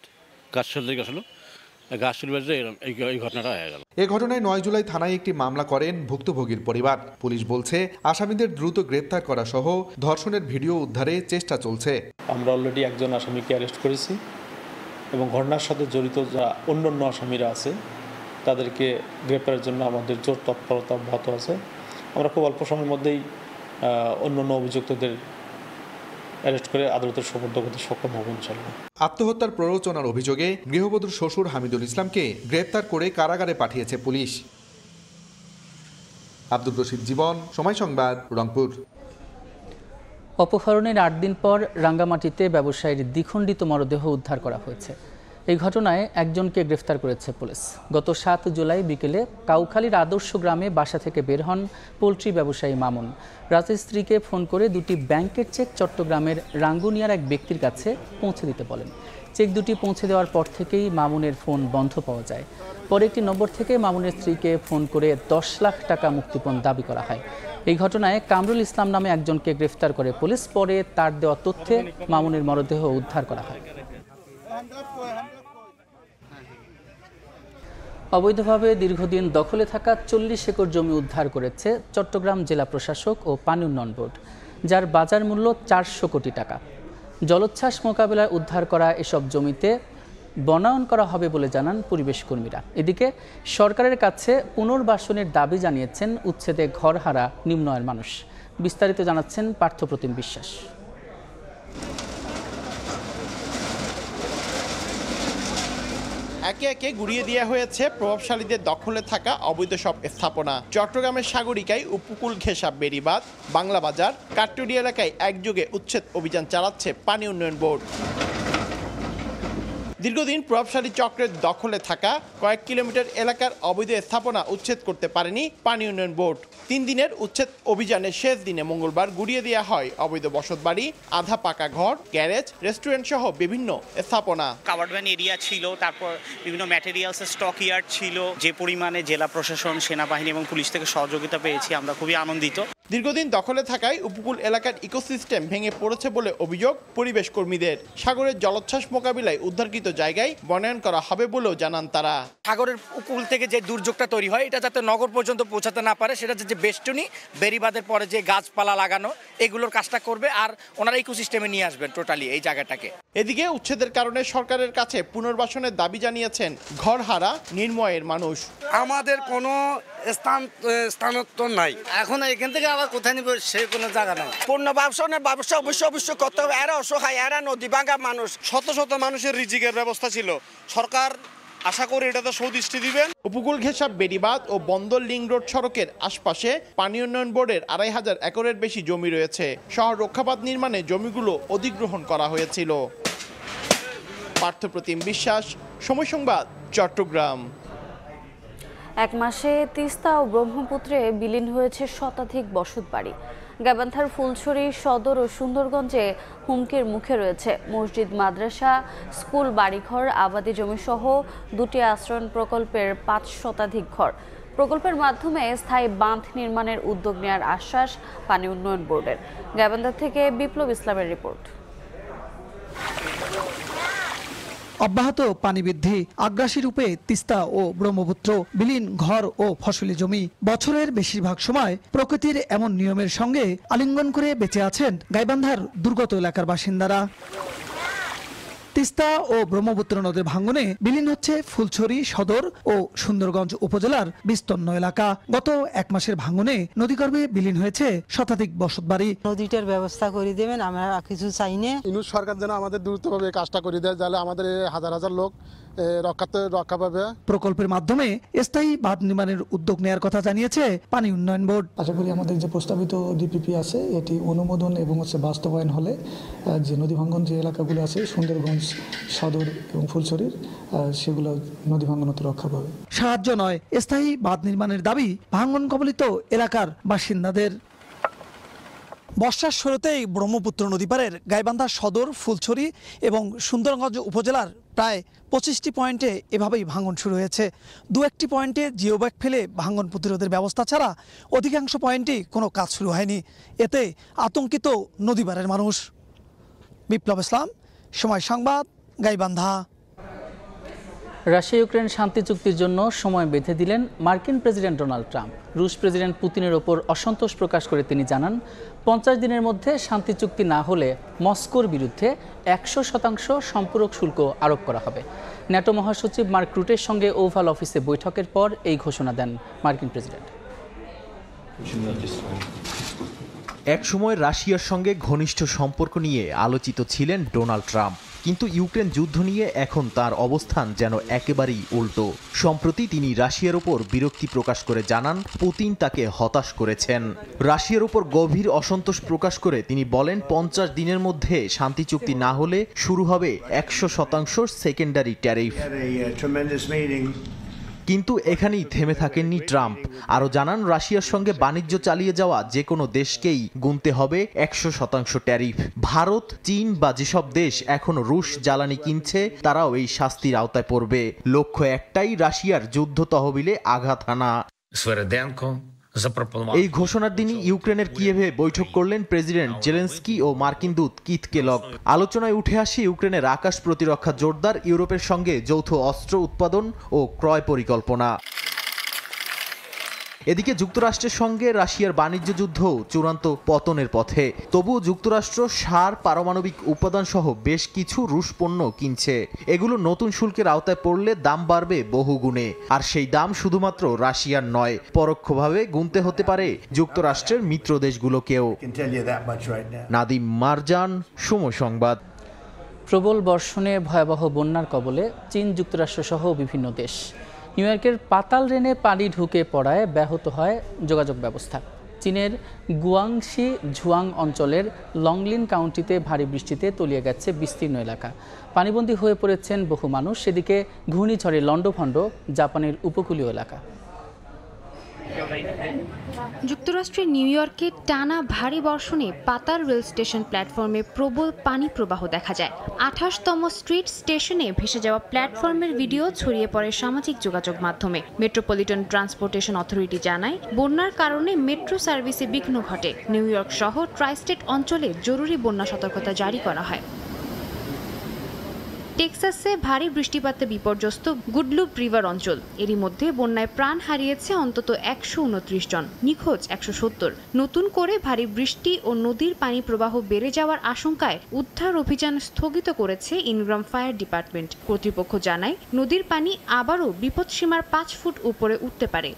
ঘাস চলতে গেছিল, এই ঘটনাটা হয়ে গেল। এ ঘটনায় 9 জুলাই থানায় একটি মামলা করেন ভুক্তভোগীর পরিবার। পুলিশ বলছে আসামিদের দ্রুত গ্রেপ্তার করা সহ ধর্ষণের ভিডিও উদ্ধারে চেষ্টা চলছে। আমরা অলরেডি একজন আসামিকে অ্যারেস্ট করেছি এবং ঘটনার সাথে জড়িত যারা অন্যান্য আসামিরা আছে তাদেরকে গ্রেপ্তারের জন্য আমাদের জোর তৎপরতা অব্যাহত আছে। আমরা খুব অল্প সময়ের মধ্যেই অন্যান্য অভিযুক্তদের অ্যারেস্ট করে আদালতের সোপর্দ করতে সক্ষম হব ইনশাআল্লাহ। আত্মহত্যার প্ররোচনার অভিযোগে গৃহবধূর শ্বশুর হামিদুল ইসলামকে গ্রেপ্তার করে কারাগারে পাঠিয়েছে পুলিশ। আব্দুর রশিদ জীবন, সময় সংবাদ, রংপুর। অপহরণের 8 দিন পর রাঙ্গামাটিতে ব্যবসায়ীর দ্বিখণ্ডিত মরদেহ উদ্ধার করা হয়েছে। এই ঘটনায় একজনকে গ্রেফতার করেছে পুলিশ। গত 7 জুলাই বিকেলে কাউখালীর আদর্শ গ্রামে বাসা থেকে বের হন পোলট্রি ব্যবসায়ী মামুন। রাতের স্ত্রীকে ফোন করে 2টি ব্যাংকের চেক চট্টগ্রামের রাঙ্গুনিয়ার এক ব্যক্তির কাছে পৌঁছে দিতে বলেন। চেক 2টি পৌঁছে দেওয়ার পর থেকেই মামুনের ফোন বন্ধ পাওয়া যায়। পরে একটি নম্বর থেকে মামুনের স্ত্রীকে ফোন করে 10 লাখ টাকা মুক্তিপণ দাবি করা হয়। এই ঘটনায় কামরুল ইসলাম নামে একজনকে গ্রেফতার করে পুলিশ। পরে তার দেওয়া তথ্যে মামুনের মরদেহ উদ্ধার করা হয়। অবৈধভাবে দীর্ঘদিন দখলে থাকা 40 একর জমি উদ্ধার করেছে চট্টগ্রাম জেলা প্রশাসক ও পানি উন্নয়ন বোর্ড, যার বাজার মূল্য 400 কোটি টাকা। জলোচ্ছ্বাস মোকাবেলায় উদ্ধার করা এসব জমিতে বনায়ন করা হবে বলে জানান পরিবেশ কর্মীরা। এদিকে সরকারের কাছে পুনর্বাসনের দাবি জানিয়েছেন উচ্ছেদে ঘরহারা নিম্ন আয়ের মানুষ। বিস্তারিত জানাচ্ছেন পার্থপ্রতিম বিশ্বাস। একে একে গুড়িয়ে দেওয়া হয়েছে প্রভাবশালীদের দখলে থাকা অবৈধ সব স্থাপনা। চট্টগ্রামের সাগরিকায় উপকূল ঘেঁষা বেড়িবাঁধ, বাংলা বাজার, কাট্টুরি এলাকায় একযোগে উচ্ছেদ অভিযান চালাচ্ছে পানি উন্নয়ন বোর্ড। দীর্ঘদিন প্রভাবশালী চক্রের দখলে থাকা কয়েক কিলোমিটার এলাকার অবৈধ স্থাপনা উচ্ছেদ করতে পারেনি পানি উন্নয়ন বোর্ড। 3 দিনের উচ্ছেদ অভিযানের শেষ দিনে মঙ্গলবার গুড়িয়ে দেওয়া হয় অবৈধ বসতবাড়ি, আধা পাকা ঘর, গ্যারেজ, রেস্টুরেন্ট সহ বিভিন্ন স্থাপনা। কাভার্ড ভ্যান এরিয়া ছিল, তারপর বিভিন্ন ম্যাটেরিয়ালস স্টক ইয়ার্ড ছিল। যে পরিমাণে জেলা প্রশাসন, সেনাবাহিনী এবং পুলিশ থেকে সহযোগিতা পেয়েছি, আমরা খুবই আনন্দিত। দীর্ঘদিন দখলে থাকায় উপকূল এলাকার ইকোসিস্টেম ভেঙে পড়েছে বলে অভিযোগ পরিবেশ কর্মীদের। সাগরের জলোচ্ছ্বাস মোকাবিলায় উদ্ধারকৃত জায়গায় বনায়ন করা হবে বলেও জানান তারা। সাগরের উপকূল থেকে যে দুর্যোগটা তৈরি হয়, এটা যাতে নগর পর্যন্ত পৌঁছাতে না পারে, সেটা যে বেষ্টনী, বেড়িবাঁধের পরে যে গাছপালা লাগানো, এগুলোর কাজটা করবে, আর ওনারা ইকোসিস্টেমে নিয়ে আসবেন টোটালি এই জায়গাটাকে। এদিকে উচ্ছেদের কারণে সরকারের কাছে পুনর্বাসনের দাবি জানিয়েছেন ঘরহারা নির্ময়ের মানুষ। আমাদের কোনো স্থানান্তর নাই, এখন এখান থেকে আবার কোথায় নিব সে কোনো জায়গা নাই। পুনর্বাসনের ব্যবস্থা অবশ্যই করতে হবে। এরা অসহায়, এরা নদী ভাঙা মানুষ, শত শত মানুষের রিজিকের ব্যবস্থা ছিল। সরকার আশা করি এটাতে সুদৃষ্টি দিবেন। উপকূল ঘেঁষা বেড়িবাঁধ ও বন্দর লিং রোড সড়কের আশপাশে পানি উন্নয়ন বোর্ডের 2500 একরের বেশি জমি রয়েছে। শহর রক্ষাবাদ নির্মাণে জমিগুলো অধিগ্রহণ করা হয়েছিল। পার্থপ্রতিম বিশ্বাস, সময় সংবাদ, চট্টগ্রাম। এক মাসে তিস্তা ও ব্রহ্মপুত্রে বিলীন হয়েছে শতাধিক বসতবাড়ি। গাইবান্ধার ফুলছড়ি সদর ও সুন্দরগঞ্জে হুমকির মুখে রয়েছে মসজিদ, মাদ্রাসা, স্কুল, বাড়িঘর, আবাদি জমি সহ 2টি আশ্রয়ণ প্রকল্পের 5 শতাধিক ঘর। প্রকল্পের মাধ্যমে স্থায়ী বাঁধ নির্মাণের উদ্যোগ নেওয়ার আশ্বাস পানি উন্নয়ন বোর্ডের। গাইবান্ধা থেকে বিপ্লব ইসলামের রিপোর্ট। অব্যাহত পানি বৃদ্ধি, আগ্রাসী রূপে তিস্তা ও ব্রহ্মপুত্র, বিলীন ঘর ও ফসলি জমি। বছরের বেশিরভাগ সময় প্রকৃতির এমন নিয়মের সঙ্গে আলিঙ্গন করে বেঁচে আছেন গাইবান্ধার দুর্গত এলাকার বাসিন্দারা। তিস্তা ও ব্রহ্মপুত্র নদের ভাঙনে বিলীন হচ্ছে ফুলছড়ি সদর ও সুন্দরগঞ্জ উপজেলার বিস্তীর্ণ এলাকা। গত 1 মাসের ভাঙনে নদীগর্ভে বিলীন হয়েছে শতাধিক বসতবাড়ি। নদীটার ব্যবস্থা করে দেবেন, আমরা কিছু চাই না। সরকার যেন আমাদের দ্রুতভাবে কাজটা করে দেয়, তাহলে আমাদের হাজার হাজার লোক রক্ষা পাবে। প্রকল্পের মাধ্যমে স্থায়ী বাঁধ নির্মাণের উদ্যোগ নেওয়ার কথা জানিয়েছে পানি উন্নয়ন বোর্ড। আশা করি আমাদের যে প্রস্তাবিত ডিপিপি আছে, এটি অনুমোদন এবং বাস্তবায়ন হলে যে নদী ভাঙ্গন যে এলাকাগুলো আছে সুন্দরগঞ্জ, সদর এবং ফুলছড়ির, সেগুলো নদী ভাঙ্গন হতে রক্ষা পাবে। সাহায্য নয়, স্থায়ী বাঁধ নির্মাণের দাবি ভাঙ্গন কবলিত এলাকার বাসিন্দাদের। বর্ষার শুরুতেই ব্রহ্মপুত্র নদীপাড়ের গাইবান্ধা সদর, ফুলছড়ি এবং সুন্দরগঞ্জ উপজেলার প্রায় 25টি পয়েন্টে এভাবেই ভাঙন শুরু হয়েছে। 2-1টি পয়েন্টে জিওব্যাগ ফেলে ভাঙন প্রতিরোধের ব্যবস্থা ছাড়া অধিকাংশ পয়েন্টেই কোনো কাজ শুরু হয়নি। এতে আতঙ্কিত নদীপাড়ের মানুষ। বিপ্লব ইসলাম, সময় সংবাদ, গাইবান্ধা। রাশিয়া ইউক্রেন শান্তি চুক্তির জন্য সময় বেঁধে দিলেন মার্কিন প্রেসিডেন্ট ডোনাল্ড ট্রাম্প। রুশ প্রেসিডেন্ট পুতিনের ওপর অসন্তোষ প্রকাশ করে তিনি জানান, 50 দিনের মধ্যে শান্তি চুক্তি না হলে মস্কোর বিরুদ্ধে 100% সম্পূরক শুল্ক আরোপ করা হবে। ন্যাটো মহাসচিব মার্ক রুটের সঙ্গে ওভাল অফিসে বৈঠকের পর এই ঘোষণা দেন মার্কিন প্রেসিডেন্ট। একসময় রাশিয়ার সঙ্গে ঘনিষ্ঠ সম্পর্ক নিয়ে আলোচিত ছিলেন ডোনাল্ড ট্রাম্প, কিন্তু ইউক্রেন যুদ্ধ নিয়ে এখন তার অবস্থান যেন একেবারেই উল্টো। সম্প্রতি তিনি রাশিয়ার উপর বিরক্তি প্রকাশ করে জানান, পুতিন তাকে হতাশ করেছেন। রাশিয়ার উপর গভীর অসন্তোষ প্রকাশ করে তিনি বলেন, 50 দিনের মধ্যে শান্তি চুক্তি না হলে শুরু হবে 100% সেকেন্ডারি ট্যারিফ। কিন্তু এখানেই থেমে থাকেননি ট্রাম্প, আরও জানান রাশিয়ার সঙ্গে বাণিজ্য চালিয়ে যাওয়া যে কোনো দেশকেই গুনতে হবে 100% ট্যারিফ। ভারত, চীন বা যেসব দেশ এখনো রুশ জ্বালানি কিনছে তারাও এই শাস্তির আওতায় পড়বে। লক্ষ্য একটাই, রাশিয়ার যুদ্ধ তহবিলে আঘাত হানা। এই ঘোষণার দিনই ইউক্রেনের কিয়েভে বৈঠক করলেন প্রেসিডেন্ট জেলেনস্কি ও মার্কিন দূত কিথ কেলগ। আলোচনায় উঠে আসে ইউক্রেনের আকাশ প্রতিরক্ষা জোরদার, ইউরোপের সঙ্গে যৌথ অস্ত্র উৎপাদন ও ক্রয় পরিকল্পনা। এদিকে যুক্তরাষ্ট্রের সঙ্গে রাশিয়ার বাণিজ্য যুদ্ধ চূড়ান্ত পতনের পথে। তবুও যুক্তরাষ্ট্র সার, পারমাণবিক উপাদান সহ বেশ কিছু রুশ পণ্য কিনছে। এগুলো নতুন শুল্কের আওতায় পড়লে দাম বাড়বে বহুগুণে, আর সেই দাম শুধুমাত্র রাশিয়ার নয়, পরোক্ষভাবে গুনতে হতে পারে যুক্তরাষ্ট্রের মিত্র দেশগুলোকেও। নাদিম মারজান, সময় সংবাদ। প্রবল বর্ষণে ভয়াবহ বন্যার কবলে চীন, যুক্তরাষ্ট্র সহ বিভিন্ন দেশ। নিউ ইয়র্কের পাতাল রেনে পানি ঢুকে পড়ায় ব্যাহত হয় যোগাযোগ ব্যবস্থা। চীনের গুয়াংশি ঝুয়াং অঞ্চলের লংলিন কাউন্টিতে ভারী বৃষ্টিতে তলিয়ে গেছে বিস্তীর্ণ এলাকা। পানিবন্দী হয়ে পড়েছেন বহু মানুষ। সেদিকে ঘূর্ণিঝড়ে লণ্ডভণ্ড জাপানের উপকূলীয় এলাকা। যুক্তরাষ্ট্রের নিউ ইয়র্কে টানা ভারী বর্ষণে পাতাল রেল স্টেশন প্ল্যাটফর্মে প্রবল পানি প্রবাহ দেখা যায়। 28তম স্ট্রিট স্টেশনে ভেসে যাওয়া প্ল্যাটফর্মের ভিডিও ছড়িয়ে পড়ে সামাজিক যোগাযোগ মাধ্যমে। মেট্রোপলিটন ট্রান্সপোর্টেশন অথরিটি জানায়, বন্যার কারণে মেট্রো সার্ভিসে বিঘ্ন ঘটে। নিউ ইয়র্ক সহ ট্রাইস্টেট অঞ্চলে জরুরি বন্যা সতর্কতা জারি করা হয়। টেক্সাসে ভারী বৃষ্টিপাতে বিপর্যস্ত গুডলুপ রিভার অঞ্চল। এরই মধ্যে বন্যায় প্রাণ হারিয়েছে অন্তত 129 জন, নিখোঁজ 170। নতুন করে ভারী বৃষ্টি ও নদীর পানি প্রবাহ বেড়ে যাওয়ার আশঙ্কায় উদ্ধার অভিযান স্থগিত করেছে ইনগ্রাম ফায়ার ডিপার্টমেন্ট। কর্তৃপক্ষ জানায়, নদীর পানি আবারও বিপদসীমার 5 ফুট উপরে উঠতে পারে।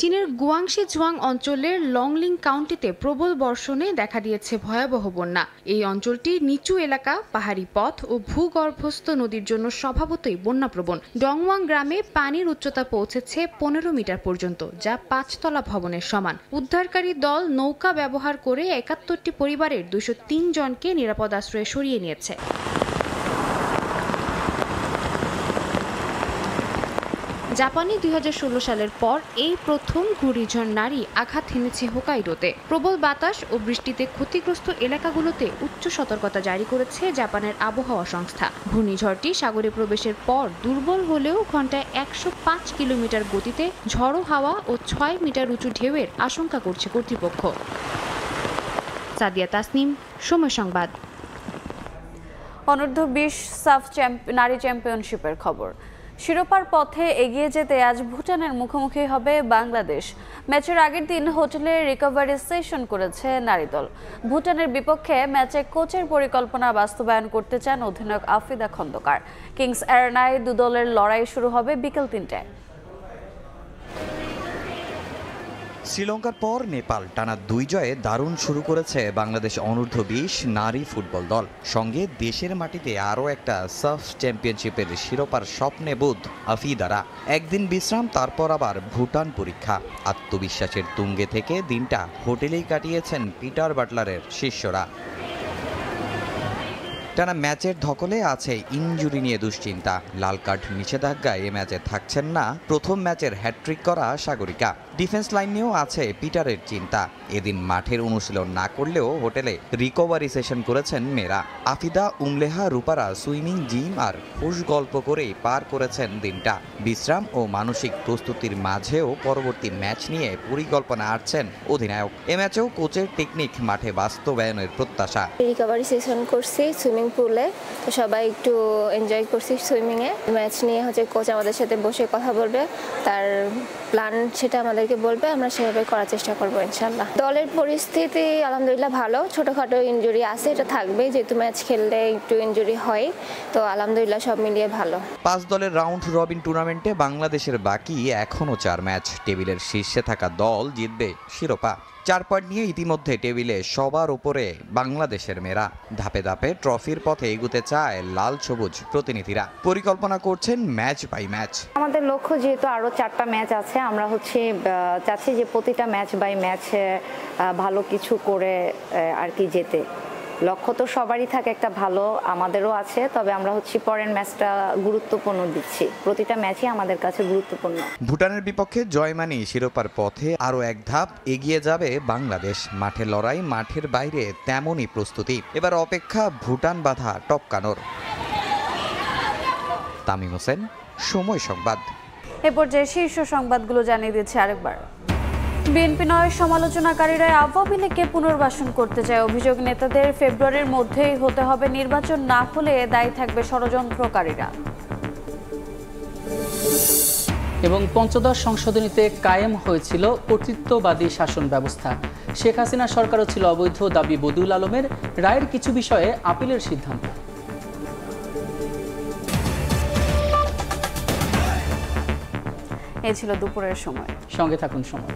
চীনের গুয়াংশি ঝুয়াং অঞ্চলের লংলিং কাউন্টিতে প্রবল বর্ষণে দেখা দিয়েছে ভয়াবহ বন্যা। এই অঞ্চলটি নিচু এলাকা, পাহাড়ি পথ ও ভূগর্ভস্থ নদীর জন্য স্বভাবতই বন্যাপ্রবণ। ডংওয়াং গ্রামে পানির উচ্চতা পৌঁছেছে 15 মিটার পর্যন্ত, যা 5 তলা ভবনের সমান। উদ্ধারকারী দল নৌকা ব্যবহার করে 71টি পরিবারের 203 জনকে নিরাপদ আশ্রয়ে সরিয়ে নিয়েছে। জাপানে 2016 সালের পর এই প্রথম ঘূর্ণিঝড় নারী আঘাত হেনেছে হোকাইডোতে। প্রবল বাতাস ও বৃষ্টিতে ক্ষতিগ্রস্ত এলাকাগুলোতে উচ্চ সতর্কতা জারি করেছে জাপানের আবহাওয়া সংস্থা। ঘূর্ণিঝড়টি সাগরে প্রবেশের পর দুর্বল হলেও ঘন্টায় 105 কিলোমিটার গতিতে ঝড়ো হাওয়া ও 6 মিটার উঁচু ঢেউয়ের আশঙ্কা করছে কর্তৃপক্ষ। সাদিয়া তাসনিম, সময় সংবাদ। অনূর্ধ্ব 20 সাফ নারী চ্যাম্পিয়নশিপের খবর। শিরোপার পথে এগিয়ে যেতে আজ ভুটানের মুখোমুখি হবে বাংলাদেশ। ম্যাচের আগের দিন হোটেলে রিকভারি সেশন করেছে নারী দল। ভুটানের বিপক্ষে ম্যাচে কোচের পরিকল্পনা বাস্তবায়ন করতে চান অধিনায়ক আফিদা খন্দকার। কিংস অ্যারেনায় দু দলের লড়াই শুরু হবে বিকেল 3টায়। শ্রীলঙ্কার পর নেপাল টানা 2 জয়ে দারুণ শুরু করেছে বাংলাদেশ অনূর্ধ্ব 20 নারী ফুটবল দল। সঙ্গে দেশের মাটিতে আরও একটা সাফ চ্যাম্পিয়নশিপের শিরোপার স্বপ্নে বুধ আফিদারা। একদিন বিশ্রাম, তারপর আবার ভুটান পরীক্ষা। আত্মবিশ্বাসের তুঙ্গে থেকে দিনটা হোটেলেই কাটিয়েছেন পিটার বাটলারের শিষ্যরা। টানা ম্যাচের ধকলে আছে ইনজুরি নিয়ে দুশ্চিন্তা। লাল কার্ড নিষেধাজ্ঞায় এ ম্যাচে থাকছেন না প্রথম ম্যাচের হ্যাট্রিক করা সাগরিকা। ডিফেন্স লাইন নিয়েও আছে পিটারের চিন্তা। এদিন মাঠের অনুশীলন না করলেও হোটেলে রিকভারি সেশন করেছেন মেয়েরা। আফিদা, উমলেহা, রূপারা সুইমিং, জিম আর হুশ গল্প করেই পার করেছেন দিনটা। বিশ্রাম ও মানসিক প্রস্তুতির মাঝেও পরবর্তী ম্যাচ নিয়ে পরিকল্পনা আঁটছেন অধিনায়ক। এ ম্যাচেও কোচের টেকনিক মাঠে বাস্তবায়নের প্রত্যাশা। রিকভারি সেশন করছি সুইমিং পুলে, তো সবাই একটু এনজয় করছি সুইমিংয়ে। ম্যাচ নিয়ে কোচ আমাদের সাথে বসে কথা বলবে, তার প্ল্যান সেটা আমাদেরকে বলবে, আমরা সেভাবে করার চেষ্টা করবো ইনশাল্লাহ। দলের পরিস্থিতি আলহামদুলিল্লাহ ভালো। ছোটোখাটো ইনজুরি আছে, এটা থাকবে, যেহেতু ম্যাচ খেললে একটু ইনজুরি হয়, তো আলহামদুলিল্লাহ সব মিলিয়ে ভালো। 5 দলের রাউন্ড রবিন টুর্নামেন্টে বাংলাদেশের বাকি এখনও 4 ম্যাচ। টেবিলের শীর্ষে থাকা দল জিতবে শিরোপা। 4 পয়েন্ট নিয়ে ইতিমধ্যে টেবিলে সবার উপরে বাংলাদেশের মেয়েরা। ধাপে ধাপে ট্রফির পথে এগুতে চায় লাল সবুজ প্রতিনিধিরা। পরিকল্পনা করছেন ম্যাচ বাই ম্যাচ। আমাদের লক্ষ্য যেহেতু আরো 4টা ম্যাচ আছে, আমরা চাচ্ছি যে প্রতিটা ম্যাচ বাই ম্যাচে ভালো কিছু করে আর কি যেতে। লক্ষ্য তো সবারই থাকে একটা ভালো, আমাদেরও আছে, তবে আমরা পরের ম্যাচটা গুরুত্বপূর্ণ দিচ্ছি। প্রতিটা ম্যাচই আমাদের কাছে গুরুত্বপূর্ণ। ভুটানের বিপক্ষে জয় মানি শিরোপার পথে আরও এক ধাপ এগিয়ে যাবে বাংলাদেশ। মাঠের লড়াই, মাঠের বাইরে তেমনই প্রস্তুতি। এবার অপেক্ষা ভুটান বাধা টপকানোর। তামিম হোসেন, সময় সংবাদ। এ পর্যায়ে শীর্ষ সংবাদগুলো জানিয়ে দিচ্ছে আরেকবার। বিএনপি নয় সমালোচনাকারীরা আওয়ামী লীগকে পুনর্বাসন করতে চায়। অভিযোগ, নেতাদের ফেব্রুয়ারির মধ্যেই হতে হবে নির্বাচন, না হলে দায়ী থাকবে ষড়যন্ত্রকারীরা। এবং পঞ্চদশ সংশোধনীতে কায়েম হয়েছিল কর্তৃত্ববাদী শাসন ব্যবস্থা। শেখ হাসিনা সরকারও ছিল অবৈধ, দাবি বদিউল আলমের। রায়ের কিছু বিষয়ে আপিলের সিদ্ধান্ত। এই ছিল দুপুরের সময়। সঙ্গে থাকুন সময়।